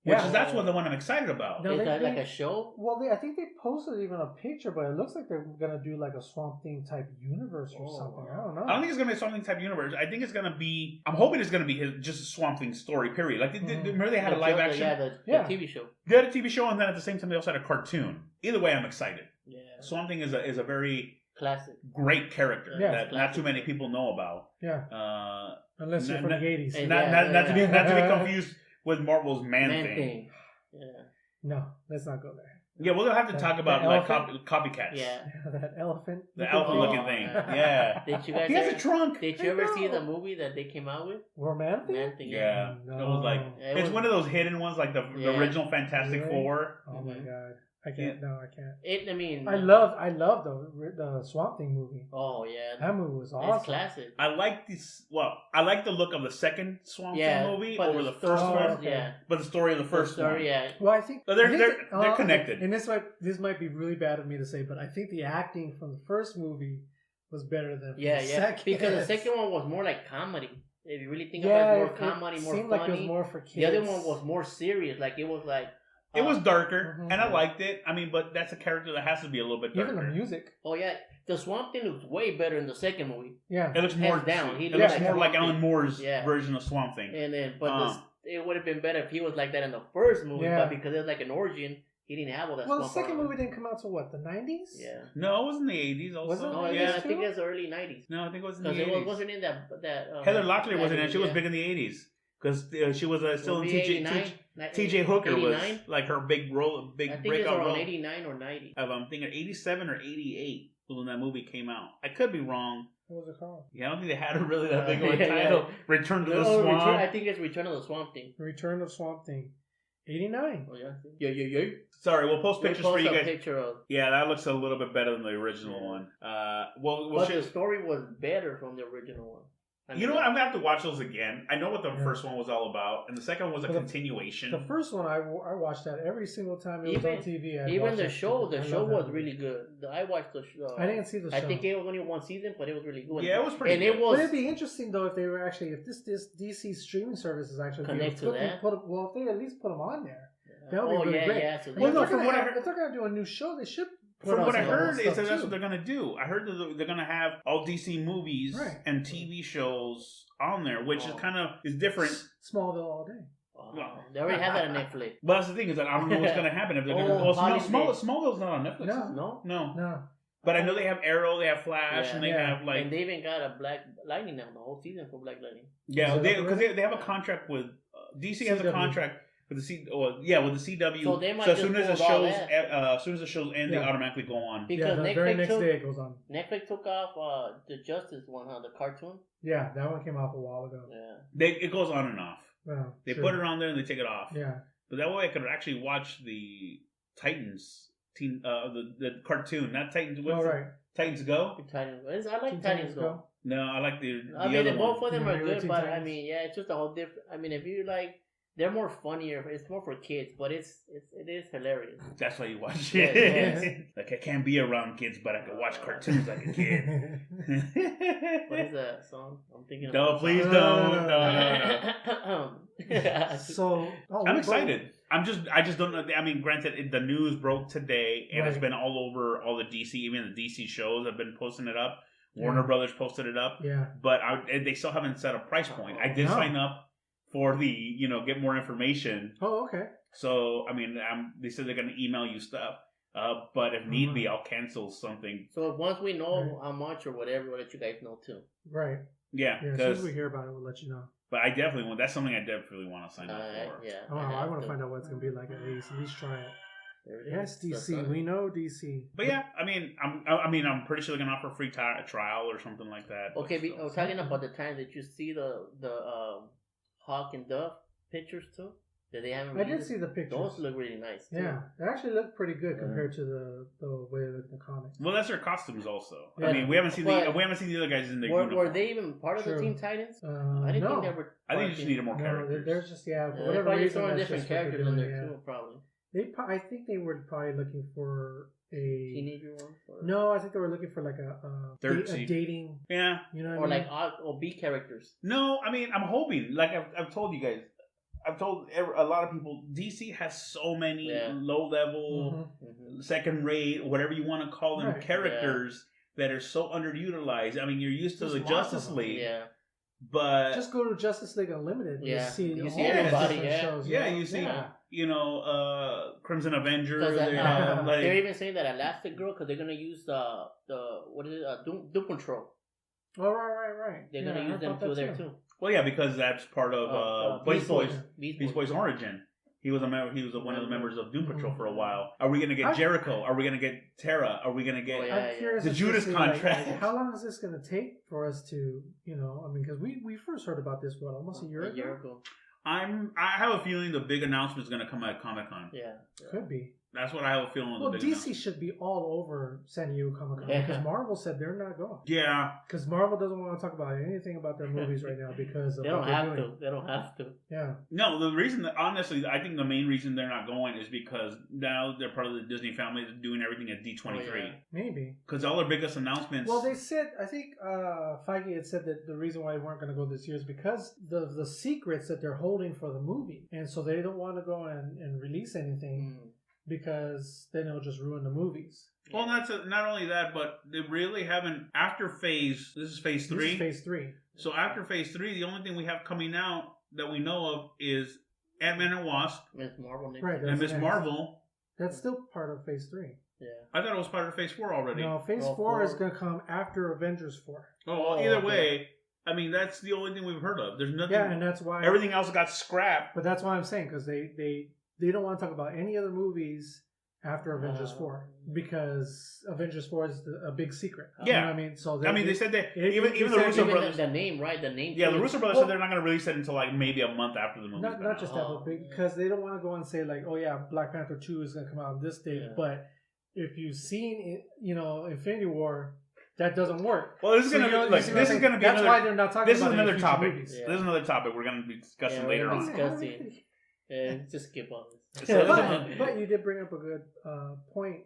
Speaker 5: That's the one I'm excited about.
Speaker 4: No, is that like a show?
Speaker 3: Well, I think they posted even a picture, but it looks like they're gonna do like a Swamp Thing type universe or something. I don't know.
Speaker 5: I don't think it's gonna be a Swamp Thing type universe. I think it's gonna be. I'm hoping it's gonna be just a Swamp Thing story. Period. Like remember they had a live action.
Speaker 4: The TV show.
Speaker 5: They had a TV show, and then at the same time they also had a cartoon. Either way, I'm excited.
Speaker 4: Yeah.
Speaker 5: Swamp Thing is a very
Speaker 4: classic,
Speaker 5: great character that not too many people know about.
Speaker 3: Yeah. Unless you're from the 80s.
Speaker 5: Not to be confused with Marvel's Man Thing.
Speaker 4: Yeah.
Speaker 3: No, let's not go there.
Speaker 5: Yeah, we'll have to talk about like copycats.
Speaker 4: Yeah.
Speaker 3: That elephant.
Speaker 5: The elephant-looking thing. Yeah.
Speaker 4: Did you guys?
Speaker 5: He has a trunk.
Speaker 4: Did you ever see the movie that they came out with?
Speaker 3: Man Thing?
Speaker 5: Yeah.
Speaker 3: No.
Speaker 5: It was like it's one of those hidden ones, like the original Fantastic Four.
Speaker 3: Oh my god. I can't. No, I can't.
Speaker 4: I
Speaker 3: love the Swamp Thing movie.
Speaker 4: Oh yeah,
Speaker 3: that movie was awesome.
Speaker 4: It's classic.
Speaker 5: I like this. Well, I like the look of the second Swamp Thing movie over the first one.
Speaker 3: Okay.
Speaker 4: Yeah,
Speaker 5: but the story of the first one.
Speaker 4: Yeah.
Speaker 3: Well, I think
Speaker 5: they're connected.
Speaker 3: And this might be really bad of me to say, but I think the acting from the first movie was better than the second.
Speaker 4: Because the second one was more like comedy. If you really think about it, more comedy, more funny.
Speaker 3: Like it was more for kids.
Speaker 4: The other one was more serious. Like it was like.
Speaker 5: It was darker,
Speaker 3: Mhm.
Speaker 5: and I liked it. I mean, but that's a character that has to be a little bit darker.
Speaker 3: Even the music.
Speaker 4: Oh yeah, the Swamp Thing looks way better in the second movie.
Speaker 3: Yeah.
Speaker 5: It looks more
Speaker 4: Hands down. He
Speaker 5: It
Speaker 4: looks
Speaker 5: looks
Speaker 4: like
Speaker 5: more like
Speaker 4: Swamp
Speaker 5: Alan
Speaker 4: Thing.
Speaker 5: Moore's
Speaker 4: Yeah.
Speaker 5: version of Swamp Thing.
Speaker 4: And then, but it would have been better if he was like that in the first movie.
Speaker 3: Yeah.
Speaker 4: But because it was like an origin, he didn't have all that.
Speaker 3: Well, the
Speaker 4: Swamp
Speaker 3: second
Speaker 4: armor.
Speaker 3: movie didn't come out till what, the 90s?
Speaker 4: Yeah.
Speaker 5: No, it was in the 80s also.
Speaker 3: Was it?
Speaker 4: No,
Speaker 3: Oh,
Speaker 4: yeah, I
Speaker 3: too?
Speaker 4: think it's the early '90s.
Speaker 5: No, I think it was in the
Speaker 4: Because
Speaker 5: 80s.
Speaker 4: it wasn't in that.
Speaker 5: Heather Locklear wasn't in it. She was
Speaker 4: yeah.
Speaker 5: big in the 80s. Because she was still in
Speaker 4: Maybe
Speaker 5: TJ Hooker
Speaker 4: 89?
Speaker 5: was like her big role, big
Speaker 4: I think it's
Speaker 5: breakout
Speaker 4: around
Speaker 5: role.
Speaker 4: 89 or 90.
Speaker 5: I'm thinking 87 or 88 was when that movie came out. I could be wrong.
Speaker 3: What was it called?
Speaker 5: Yeah, I don't think they had a really that big of a
Speaker 4: Yeah,
Speaker 5: title.
Speaker 4: yeah.
Speaker 5: Return to the
Speaker 4: No,
Speaker 5: Swamp.
Speaker 4: I think it's Return of the Swamp Thing.
Speaker 3: Return of Swamp Thing. 89.
Speaker 4: Oh yeah. Yeah.
Speaker 5: Sorry, we'll post
Speaker 4: We'll
Speaker 5: pictures for
Speaker 4: post
Speaker 5: you
Speaker 4: a
Speaker 5: guys.
Speaker 4: picture of.
Speaker 5: Yeah, that looks a little bit better than the original
Speaker 4: Yeah.
Speaker 5: one. We'll
Speaker 4: But
Speaker 5: show-
Speaker 4: the story was better from the original one.
Speaker 5: You know what? I'm gonna have to watch those again. I know what the
Speaker 3: Yeah.
Speaker 5: first one was all about, and the second one was a
Speaker 3: Well,
Speaker 5: continuation.
Speaker 3: The first one, I watched that every single time it was
Speaker 4: Even-
Speaker 3: on TV. I'd
Speaker 4: Even
Speaker 3: watch
Speaker 4: the
Speaker 3: that
Speaker 4: show,
Speaker 3: shit.
Speaker 4: the
Speaker 3: I
Speaker 4: show
Speaker 3: love that
Speaker 4: was
Speaker 3: movie.
Speaker 4: really good. I watched the show.
Speaker 3: I didn't see the show.
Speaker 4: I think it was only one season, but it was really good.
Speaker 5: Yeah, it was pretty
Speaker 4: And
Speaker 5: good.
Speaker 4: it
Speaker 3: But
Speaker 4: was
Speaker 3: it'd be interesting though if they were actually if this DC streaming service is actually
Speaker 4: Connect to
Speaker 3: put,
Speaker 4: that?
Speaker 3: well, if they at least put them on there. That would be
Speaker 4: oh
Speaker 3: really
Speaker 4: yeah,
Speaker 3: great.
Speaker 4: yeah. So
Speaker 3: Well, no,
Speaker 5: from what I heard-
Speaker 3: if they're gonna do a new show, they should. Put
Speaker 5: From
Speaker 3: on
Speaker 5: what I
Speaker 3: some of that
Speaker 5: heard, is
Speaker 3: stuff,
Speaker 5: that that's
Speaker 3: too.
Speaker 5: what they're gonna do. I heard that they're gonna have all DC movies
Speaker 3: Right.
Speaker 5: and TV shows on there, which is
Speaker 4: Oh.
Speaker 5: kind of is different.
Speaker 3: Smallville all day.
Speaker 4: Oh, they already have that on Netflix.
Speaker 5: But that's the thing is that I don't know what's gonna happen if they're gonna.
Speaker 4: Oh,
Speaker 5: Well,
Speaker 4: Holiday.
Speaker 5: Smallville's not on Netflix.
Speaker 3: No.
Speaker 4: No.
Speaker 5: No.
Speaker 3: No,
Speaker 5: But I know they have Arrow, they have Flash,
Speaker 4: Yeah.
Speaker 5: and they
Speaker 3: Yeah.
Speaker 5: have like
Speaker 4: And they even got a Black Lightning now, the whole season for Black Lightning.
Speaker 5: yeah,
Speaker 3: Is it
Speaker 5: because
Speaker 3: already?
Speaker 5: they have a contract with DC has a
Speaker 3: CW.
Speaker 5: contract with the with the CW.
Speaker 4: So they might
Speaker 5: as
Speaker 4: just
Speaker 5: soon as the
Speaker 4: pull all
Speaker 5: shows
Speaker 4: that.
Speaker 5: as soon as the shows end, they
Speaker 3: Yeah.
Speaker 5: automatically go on.
Speaker 4: Because
Speaker 3: yeah, the very
Speaker 4: Netflix
Speaker 3: next
Speaker 4: took
Speaker 3: day it goes on.
Speaker 4: Netflix took off the Justice one, the cartoon.
Speaker 3: Yeah, that one came off a while ago.
Speaker 4: Yeah.
Speaker 5: It goes on and off.
Speaker 3: Well,
Speaker 5: They
Speaker 3: true.
Speaker 5: put it on there and they take it off.
Speaker 3: Yeah,
Speaker 5: But that way I could actually watch the Titans the cartoon, not Titans. What's
Speaker 3: all
Speaker 5: it?
Speaker 3: right.
Speaker 5: Titans Go.
Speaker 4: Titans. I like
Speaker 3: Teen
Speaker 4: Titans Go.
Speaker 5: No, I like the
Speaker 4: I mean,
Speaker 5: other
Speaker 4: both
Speaker 5: one.
Speaker 4: of them are
Speaker 3: Yeah,
Speaker 4: good,
Speaker 3: Teen
Speaker 4: but I
Speaker 3: Titans.
Speaker 4: mean, yeah, it's just a whole different. I mean, if you like, they're more funnier. It's more for kids, but it is hilarious.
Speaker 5: That's why you watch
Speaker 4: Yeah,
Speaker 5: it.
Speaker 4: yeah.
Speaker 5: Like I can't be around kids, but I can watch cartoons like a kid.
Speaker 4: What is that song? I'm thinking.
Speaker 5: No,
Speaker 4: of
Speaker 5: please
Speaker 3: No,
Speaker 5: don't.
Speaker 3: no,
Speaker 5: No.
Speaker 3: So
Speaker 5: I'm excited. I just don't know. I mean, granted, the news broke today, and it's
Speaker 3: Right.
Speaker 5: been all over all the DC. Even the DC shows have been posting it up. Warner
Speaker 3: Yeah.
Speaker 5: Brothers posted it up,
Speaker 3: Yeah.
Speaker 5: but they still haven't set a price point. I did
Speaker 3: No.
Speaker 5: sign up for the get more information.
Speaker 3: Oh, okay.
Speaker 5: So I mean, they said they're going to email you stuff. But if need be, I'll cancel something.
Speaker 4: So once we know
Speaker 3: Right.
Speaker 4: how much or whatever, we'll let you guys know too.
Speaker 3: Right.
Speaker 5: Yeah,
Speaker 3: Yeah. As soon
Speaker 5: because
Speaker 3: as we hear about it, we'll let you know.
Speaker 5: but I definitely want. That's something I definitely want to sign up for.
Speaker 4: Yeah.
Speaker 3: Oh, I want to find out what it's gonna be like at least try it. Yes, DC. We know DC.
Speaker 5: But yeah, I mean, I'm pretty sure they're gonna offer a free trial or something like that.
Speaker 4: Okay, talking about the time, did you see the Hawk and Dove pictures too? That they haven't.
Speaker 3: I did
Speaker 4: released?
Speaker 3: see the pictures.
Speaker 4: Those look really nice. Too.
Speaker 3: Yeah, they actually look pretty good
Speaker 4: Yeah.
Speaker 3: compared to the way they look in the comics.
Speaker 5: Well, that's their costumes also.
Speaker 3: Yeah.
Speaker 5: I mean, we haven't seen
Speaker 4: But-
Speaker 5: the other guys in their
Speaker 4: Were
Speaker 5: uniform.
Speaker 4: they even part of the
Speaker 3: True.
Speaker 4: Teen Titans? I
Speaker 3: No,
Speaker 4: didn't think they were.
Speaker 5: I think you just needed more
Speaker 3: no,
Speaker 5: characters.
Speaker 3: there's just for
Speaker 4: Yeah,
Speaker 3: whatever
Speaker 4: they're probably
Speaker 3: reason.
Speaker 4: throwing
Speaker 3: that's
Speaker 4: different
Speaker 3: just what they're
Speaker 4: characters in
Speaker 3: doing,
Speaker 4: there
Speaker 3: yeah.
Speaker 4: too, probably.
Speaker 3: I think they were probably looking for a
Speaker 4: Teenager ones. Or,
Speaker 3: No, I think they were looking for like a
Speaker 5: Third
Speaker 3: a
Speaker 5: seat.
Speaker 3: dating.
Speaker 5: Yeah.
Speaker 3: You know what
Speaker 4: or
Speaker 3: I mean?
Speaker 4: like or B characters.
Speaker 5: No, I mean, I'm hoping. Like I've told you guys, I've told a lot of people, DC has so many
Speaker 4: Yeah.
Speaker 5: low level,
Speaker 3: Mhm.
Speaker 5: second rate, whatever you want to call them,
Speaker 3: Right.
Speaker 5: characters that are so underutilized. I mean, you're used to
Speaker 3: There's
Speaker 5: the
Speaker 3: lots
Speaker 5: Justice
Speaker 3: of them.
Speaker 5: League,
Speaker 4: Yeah.
Speaker 5: but
Speaker 3: Just go to Justice League Unlimited.
Speaker 4: Yeah.
Speaker 3: You see,
Speaker 4: You
Speaker 3: all
Speaker 4: see
Speaker 3: the
Speaker 5: everybody,
Speaker 3: different
Speaker 4: yeah.
Speaker 3: shows.
Speaker 5: yeah, you see,
Speaker 4: Yeah.
Speaker 5: Crimson Avenger.
Speaker 4: Because
Speaker 5: They have, like,
Speaker 4: they're even saying that Elastic Girl, because they're gonna use the what is it, Doom Patrol.
Speaker 3: Oh, right.
Speaker 4: They're
Speaker 3: Yeah,
Speaker 4: gonna
Speaker 3: I
Speaker 4: use them
Speaker 3: thought that
Speaker 4: too there too.
Speaker 5: well, yeah, because that's part of Beast Boys.
Speaker 4: Beast
Speaker 5: Boys origin. He was one of the members of Doom Patrol for a
Speaker 3: Mm-hmm.
Speaker 5: while. Are we gonna get Jericho? Are we gonna get Terra? Are we gonna get?
Speaker 4: Oh, yeah.
Speaker 3: I'm curious
Speaker 5: The
Speaker 3: as
Speaker 5: Judas
Speaker 3: to see,
Speaker 5: contract.
Speaker 3: Like, how long is this going to take for us to, I mean, because we first heard about this almost a year ago.
Speaker 5: I have a feeling the big announcement is gonna come at Comic-Con.
Speaker 4: Yeah.
Speaker 3: Could be.
Speaker 5: That's what I have a feeling.
Speaker 3: Well, DC should be all over San Diego Comic-Con because Marvel said they're not going.
Speaker 5: Yeah.
Speaker 3: Because Marvel doesn't want to talk about anything about their movies right now because of
Speaker 4: they don't have to. They don't have to.
Speaker 3: Yeah.
Speaker 5: No, the reason that, honestly, I think the main reason they're not going is because now they're part of the Disney family that's doing everything at D23.
Speaker 4: Oh, yeah.
Speaker 3: Maybe.
Speaker 5: Because all their biggest announcements...
Speaker 3: Well, they said, I think Feige had said that the reason why they weren't going to go this year is because the secrets that they're holding for the movie. And so they don't want to go and release anything because then it'll just ruin the movies.
Speaker 5: Well, not only that, but they really haven't... After phase... This is phase 3?
Speaker 3: This is phase 3.
Speaker 5: So after phase 3, the only thing we have coming out that we know of is Ant-Man and Wasp.
Speaker 4: Miss Marvel.
Speaker 3: Right.
Speaker 5: And Miss Marvel.
Speaker 3: That's still part of phase 3.
Speaker 4: Yeah.
Speaker 5: I thought it was part of phase 4 already.
Speaker 3: No, phase 4 is going to come after Avengers 4.
Speaker 5: Oh, well, either way, I mean, that's the only thing we've heard of. There's nothing...
Speaker 3: Yeah, and that's why...
Speaker 5: Everything else got scrapped.
Speaker 3: But that's why I'm saying, because they don't want to talk about any other movies after Avengers 4 because Avengers 4 is a big secret.
Speaker 5: Yeah,
Speaker 3: you know what I mean, so
Speaker 5: they said that even the Russo brothers,
Speaker 4: the name, right? The name.
Speaker 5: Yeah, the Russo brothers said they're not going to release it until like maybe a month after the movie.
Speaker 3: Not just that, but because they don't want to go and say like, oh yeah, Black Panther 2 is going to come out on this date. Yeah. But if you've seen Infinity War, that doesn't work.
Speaker 5: Well, this is going to be
Speaker 3: that's why they're not talking.
Speaker 5: This
Speaker 3: about
Speaker 5: is another topic.
Speaker 3: Yeah.
Speaker 5: This is another topic we're going to be discussing later on.
Speaker 4: Just skip on this.
Speaker 3: But you did bring up a good point.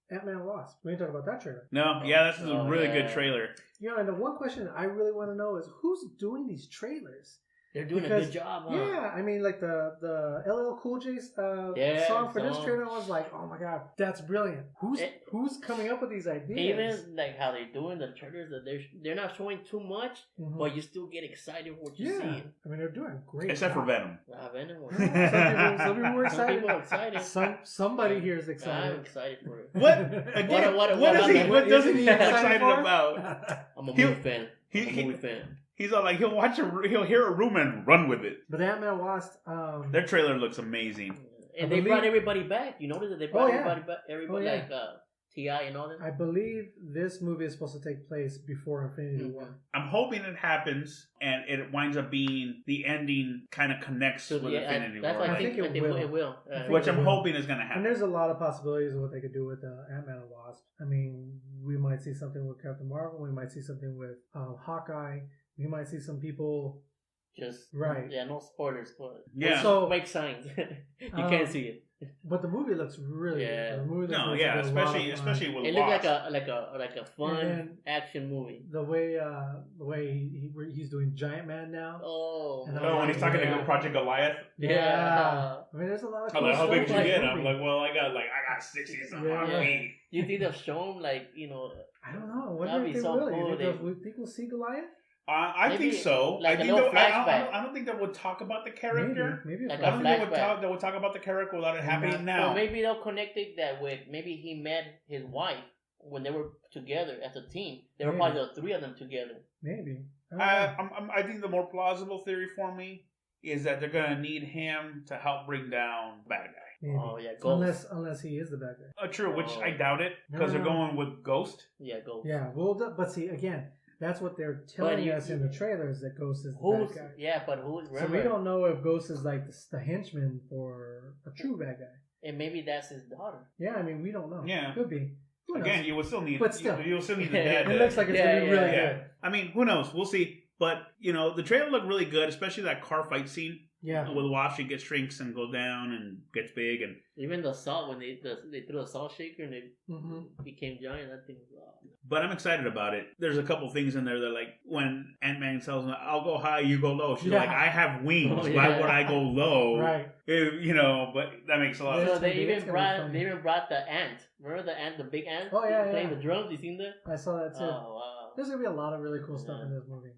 Speaker 3: Ant-Man and Wasp. We didn't talk about that trailer.
Speaker 5: No, this is a really good trailer.
Speaker 3: And the one question I really want to know is who's doing these trailers?
Speaker 4: They're doing a good job, huh?
Speaker 3: Yeah, I mean, like the LL Cool J's song for this trailer was like, oh my god, that's brilliant. Who's coming up with these ideas?
Speaker 4: Even like how they're doing the trailers, that they're not showing too much, but you still get excited what you see.
Speaker 3: I mean, they're doing great.
Speaker 5: Except for Venom.
Speaker 4: Venom.
Speaker 3: Some people were excited.
Speaker 4: Some people are excited.
Speaker 3: Somebody here is excited.
Speaker 4: I'm excited for it.
Speaker 5: What? Again, what doesn't he get excited about?
Speaker 4: I'm a movie fan. I'm a movie fan.
Speaker 5: He's all like, he'll hear a rumor and run with it.
Speaker 3: But Ant-Man Wasp,
Speaker 5: their trailer looks amazing.
Speaker 4: And they brought everybody back. You notice that they brought everybody back? Everybody like T.I. and all that?
Speaker 3: I believe this movie is supposed to take place before Infinity War.
Speaker 5: I'm hoping it happens and it winds up being the ending kind of connects with Infinity War.
Speaker 3: I think it will.
Speaker 5: Which I'm hoping is going to happen.
Speaker 3: And there's a lot of possibilities of what they could do with Ant-Man and Wasp. I mean, we might see something with Captain Marvel. We might see something with Hawkeye. We might see some people
Speaker 4: no spoilers, but
Speaker 3: so
Speaker 4: make signs. You can't see it.
Speaker 3: But the movie looks really good. The movie
Speaker 5: especially with
Speaker 4: it looks like a fun action movie.
Speaker 3: The way he's doing Giant Man now.
Speaker 5: When he's talking to Project Goliath.
Speaker 3: Yeah. I mean, there's a lot of.
Speaker 5: Cool how big did you get? I'm like, well, I got 60 something on me.
Speaker 4: You think they'll show him
Speaker 3: I don't know. What do you think? Cool. You think we'll see Goliath?
Speaker 5: I think so.
Speaker 4: Like
Speaker 5: I don't think that we'll talk about the character.
Speaker 3: Maybe
Speaker 4: like
Speaker 5: I don't think they would talk about the character without it happening now.
Speaker 4: Or maybe they'll connect it that with maybe he met his wife when they were together as a team. There were probably the three of them together.
Speaker 3: Maybe.
Speaker 5: I think the more plausible theory for me is that they're going to need him to help bring down the bad guy.
Speaker 3: Maybe.
Speaker 4: Oh yeah, Ghost.
Speaker 3: Unless he is the bad guy.
Speaker 5: True, which I doubt it because they're going with Ghost.
Speaker 4: Yeah, Ghost.
Speaker 3: Yeah, well, but see again. That's what they're telling us in the trailers, that Ghost is the bad guy.
Speaker 4: Yeah, but who's...
Speaker 3: So we don't know if Ghost is like the henchman for a true bad guy.
Speaker 4: And maybe that's his daughter.
Speaker 3: Yeah, I mean, we don't know.
Speaker 5: Yeah.
Speaker 3: Could be.
Speaker 5: Again, you will still need...
Speaker 3: But still.
Speaker 5: You'll still need the dad.
Speaker 3: It looks like it's going to be really good.
Speaker 5: I mean, who knows? We'll see. But, the trailer looked really good, especially that car fight scene.
Speaker 3: Yeah.
Speaker 5: With Wasp, she shrinks and goes down and gets big. And
Speaker 4: even the salt, when they threw a salt shaker and it became giant, that thing was awesome.
Speaker 5: But I'm excited about it. There's a couple things in there that, like, when Ant-Man tells him, I'll go high, you go low. She's like, I have wings. Why would I go low?
Speaker 3: Right.
Speaker 5: But that makes a lot of sense.
Speaker 4: They even brought the ant. Remember the ant, the big ant?
Speaker 3: Oh, yeah,
Speaker 4: playing the drums. You seen that?
Speaker 3: I saw that, too.
Speaker 4: Oh, wow.
Speaker 3: There's going to be a lot of really cool stuff in this movie.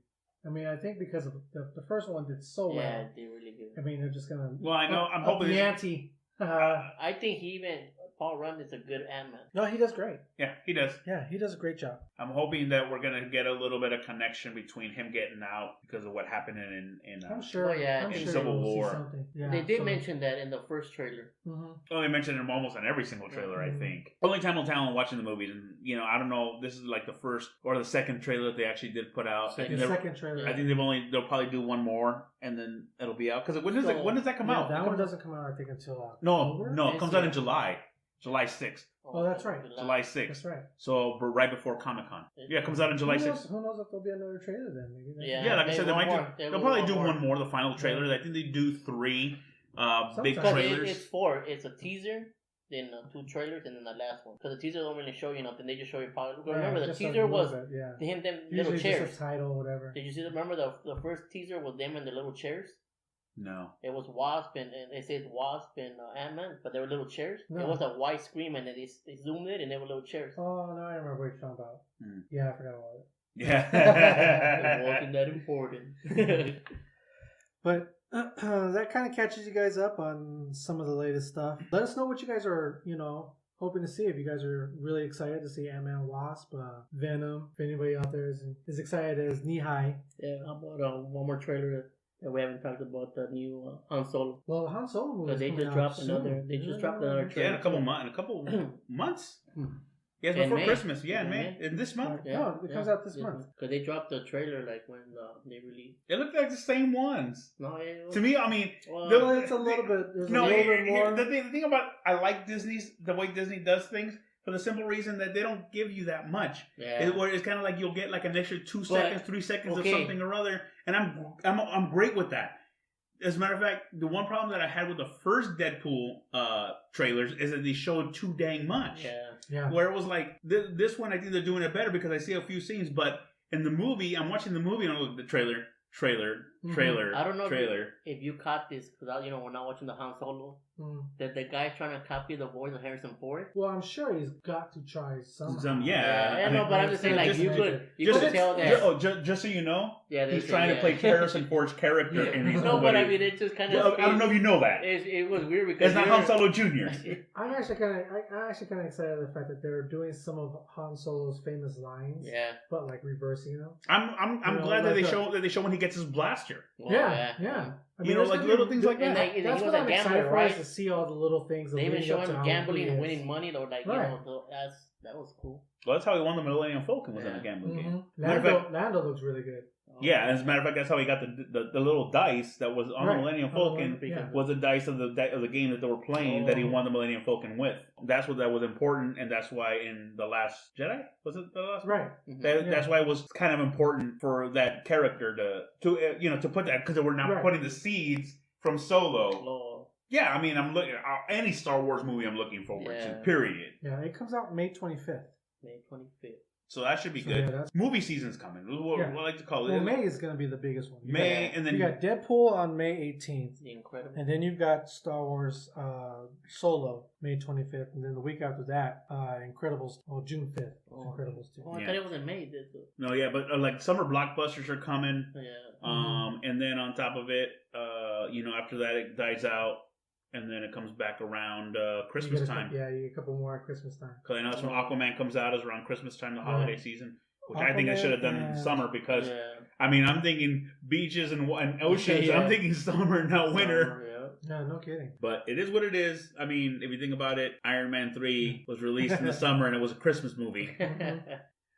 Speaker 3: I mean, I think because of the first one did so well.
Speaker 4: Yeah, they really good.
Speaker 3: I mean, they're just going to...
Speaker 5: Well, I know. I'm hoping...
Speaker 3: the ante.
Speaker 4: I think he even... Paul Rudd is a good Ant-Man.
Speaker 3: No, he does great.
Speaker 5: Yeah, he does.
Speaker 3: Yeah, he does a great job.
Speaker 5: I'm hoping that we're gonna get a little bit of connection between him getting out because of what happened in
Speaker 3: I'm sure.
Speaker 4: Oh, yeah,
Speaker 3: I'm
Speaker 4: in
Speaker 3: sure
Speaker 5: Civil
Speaker 3: we'll see
Speaker 5: War.
Speaker 3: something. Yeah,
Speaker 4: They did mention that in the first trailer.
Speaker 3: Mm-hmm.
Speaker 5: Oh, they mentioned him almost in every single trailer, I
Speaker 3: Mhm.
Speaker 5: think. Only time will tell on watching the movies, and I don't know. This is like the first or the second trailer that they actually did put out.
Speaker 3: The second trailer.
Speaker 5: I think they'll probably do one more, and then it'll be out. Because when does that come out?
Speaker 3: That one doesn't come out, I think, until
Speaker 5: No,
Speaker 3: October?
Speaker 5: it comes out in July 6th.
Speaker 3: Oh, that's right.
Speaker 5: July 6th.
Speaker 3: That's right.
Speaker 5: So right before Comic-Con. Yeah, it comes out in July 6th.
Speaker 3: Who knows if there'll be another trailer then? Maybe
Speaker 5: Yeah, like I said, they'll probably do one more, the final trailer.
Speaker 3: Yeah.
Speaker 5: I think they do 3 big
Speaker 3: Sometimes.
Speaker 5: trailers.
Speaker 4: It's 4. It's a teaser, then 2 trailers, and then the last one. Because the teaser don't really show you nothing. They just show you probably. Remember, the
Speaker 3: just a
Speaker 4: teaser
Speaker 3: little
Speaker 4: was
Speaker 3: bit, yeah.
Speaker 4: them
Speaker 3: Usually
Speaker 4: little chairs.
Speaker 3: just a title or whatever.
Speaker 4: Did you see? Remember the first teaser was them in the little chairs.
Speaker 5: No.
Speaker 4: It was Wasp and it says Wasp and Ant-Man, but they were little chairs.
Speaker 3: No.
Speaker 4: It was a white screen and they zoomed it and they were little chairs.
Speaker 3: Oh, no, I remember what you're talking about.
Speaker 5: Hmm.
Speaker 3: Yeah, I forgot about it.
Speaker 5: Yeah.
Speaker 4: It wasn't that important.
Speaker 3: But that kind of catches you guys up on some of the latest stuff. Let us know what you guys are, hoping to see. If you guys are really excited to see Ant-Man, Wasp, Venom. If anybody out there is excited as Nihai.
Speaker 4: Yeah, how about one more trailer that we haven't talked about, the new Han Solo.
Speaker 3: Well, the Han Solo movie.
Speaker 4: Because they just dropped another. They just dropped another trailer.
Speaker 5: Yeah, in a couple months.
Speaker 4: Hmm.
Speaker 5: Yes,
Speaker 4: In
Speaker 5: before
Speaker 4: May.
Speaker 5: Christmas. Yeah, in
Speaker 4: In
Speaker 5: May.
Speaker 4: May.
Speaker 5: In this month.
Speaker 3: No, it comes out this month.
Speaker 4: Because they dropped the trailer like when they released.
Speaker 5: It looked like the same ones.
Speaker 4: No, it was,
Speaker 5: To me, I mean,
Speaker 4: well,
Speaker 3: Well, it's a little bit. There's
Speaker 5: no,
Speaker 3: a little bit more.
Speaker 5: the thing about I like the way Disney does things for the simple reason that they don't give you that much.
Speaker 4: yeah.
Speaker 5: Where it's kind of like you'll get like an extra 2
Speaker 4: But,
Speaker 5: seconds, 3 seconds
Speaker 4: okay.
Speaker 5: of something or other, and I'm great with that. As a matter of fact, the one problem that I had with the first Deadpool trailers is that they showed too dang much.
Speaker 3: Yeah.
Speaker 5: Where it was like this one, I think they're doing it better because I see a few scenes, but in the movie, I'm watching the movie and I look at the trailer.
Speaker 4: I don't know
Speaker 5: trailer.
Speaker 4: if you caught this because we're not watching the Han Solo.
Speaker 3: Mm.
Speaker 4: That the guy's trying to copy the voice of Harrison Ford.
Speaker 3: Well, I'm sure he's got to try somehow.
Speaker 5: Yeah.
Speaker 4: I know, but I'm just saying, like, you could tell that.
Speaker 5: Just so you know,
Speaker 4: Yeah,
Speaker 5: he's trying to play Harrison Ford's character in his
Speaker 4: No,
Speaker 5: movie.
Speaker 4: but I mean, it just kind of.
Speaker 5: I don't know if you know that.
Speaker 4: It was weird because
Speaker 5: It's not Han Solo Jr.
Speaker 3: I'm actually kind of excited at the fact that they're doing some of Han Solo's famous lines,
Speaker 4: Yeah.
Speaker 3: but like reversing them.
Speaker 5: I'm glad that they show when he gets his blaster.
Speaker 4: Well,
Speaker 3: Yeah. I mean,
Speaker 5: like little things like
Speaker 4: And
Speaker 5: that.
Speaker 4: like,
Speaker 3: That's
Speaker 4: he
Speaker 3: what
Speaker 4: was a
Speaker 3: I'm
Speaker 4: gambler,
Speaker 3: excited for,
Speaker 4: right?
Speaker 3: is to see all the little things.
Speaker 4: They even show him gambling and
Speaker 3: and
Speaker 4: winning money, though. Like,
Speaker 3: Right.
Speaker 4: that was cool.
Speaker 5: Well, that's how he won the Millennium Falcon was in a
Speaker 4: Yeah.
Speaker 5: gambling game.
Speaker 3: Lando,
Speaker 5: Matter of fact-
Speaker 3: Lando looks really good.
Speaker 5: Yeah, as a matter of fact, that's how he got the little dice that was on
Speaker 3: Right.
Speaker 5: the Millennium
Speaker 3: On
Speaker 5: Falcon.
Speaker 3: the- yeah.
Speaker 5: Was the dice of the game that they were playing that he
Speaker 4: Oh.
Speaker 5: won the Millennium Falcon with. That was important, and that's why in the Last Jedi was it the last?
Speaker 3: Right.
Speaker 5: That's why it was kind of important for that character to put that because they were now
Speaker 3: Right.
Speaker 5: putting the seeds from Solo.
Speaker 4: Oh,
Speaker 5: Yeah, I mean, I'm looking any Star Wars movie I'm looking forward to. Period.
Speaker 3: Yeah, it comes out May 25th.
Speaker 4: May 25th.
Speaker 5: So that should be
Speaker 3: So,
Speaker 5: good.
Speaker 3: yeah, that's-
Speaker 5: Movie season's coming. What
Speaker 3: Yeah.
Speaker 5: I like to call it.
Speaker 3: Well, May is going to be the biggest one.
Speaker 5: May, and then
Speaker 3: You got Deadpool on May 18th.
Speaker 4: The Incredible.
Speaker 3: And then you've got Star Wars Solo, May 25th. And then the week after that, Incredibles, June 5th.
Speaker 4: Oh.
Speaker 3: Incredibles 2.
Speaker 4: Oh, I
Speaker 5: Yeah.
Speaker 4: thought it was in May.
Speaker 5: No, yeah, but like summer blockbusters are coming.
Speaker 4: Yeah.
Speaker 5: And then on top of it, after that it dies out, and then it comes back around Christmas time.
Speaker 3: Yeah, you get a couple more at Christmas time.
Speaker 5: Because I know that's when Aquaman comes out, is around Christmas time, the holiday season, which I think they
Speaker 3: Aquaman
Speaker 5: should have done in
Speaker 3: and-
Speaker 5: summer because
Speaker 4: Yeah.
Speaker 5: I mean I'm thinking beaches and oceans.
Speaker 4: Yeah.
Speaker 5: I'm thinking summer, not winter.
Speaker 4: Summer, yeah.
Speaker 3: No, no kidding.
Speaker 5: But it is what it is. I mean, if you think about it, Iron Man 3 was released in the summer and it was a Christmas movie.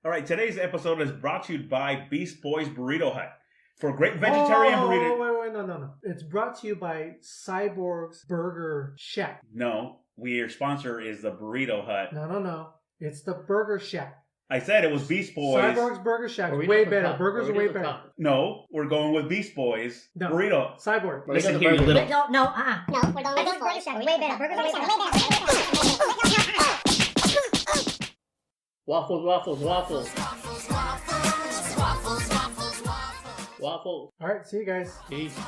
Speaker 5: All right, today's episode is brought to you by Beast Boys Burrito Hut. For great vegetarian burrito.
Speaker 3: Wait, no. It's brought to you by Cyborg's Burger Shack.
Speaker 5: No, your sponsor is the Burrito Hut.
Speaker 3: No. It's the Burger Shack.
Speaker 5: I said it was Beast Boys.
Speaker 3: Cyborg's Burger Shack.
Speaker 4: Burritos
Speaker 3: Way
Speaker 4: on
Speaker 3: better.
Speaker 4: top.
Speaker 3: Burgers are
Speaker 4: Burritos
Speaker 3: way
Speaker 4: on
Speaker 3: better.
Speaker 4: top.
Speaker 5: No, we're going with Beast Boys.
Speaker 3: No.
Speaker 5: Burrito.
Speaker 3: Cyborg.
Speaker 5: Listen
Speaker 4: Burritos
Speaker 5: here,
Speaker 4: are
Speaker 5: you
Speaker 4: burgers.
Speaker 5: little...
Speaker 6: No, No, we're going with Burger Shack. Way better. Burgers are way better.
Speaker 4: Waffles.
Speaker 6: Waffles.
Speaker 4: Waffles.
Speaker 3: All right, see you guys.
Speaker 4: Peace.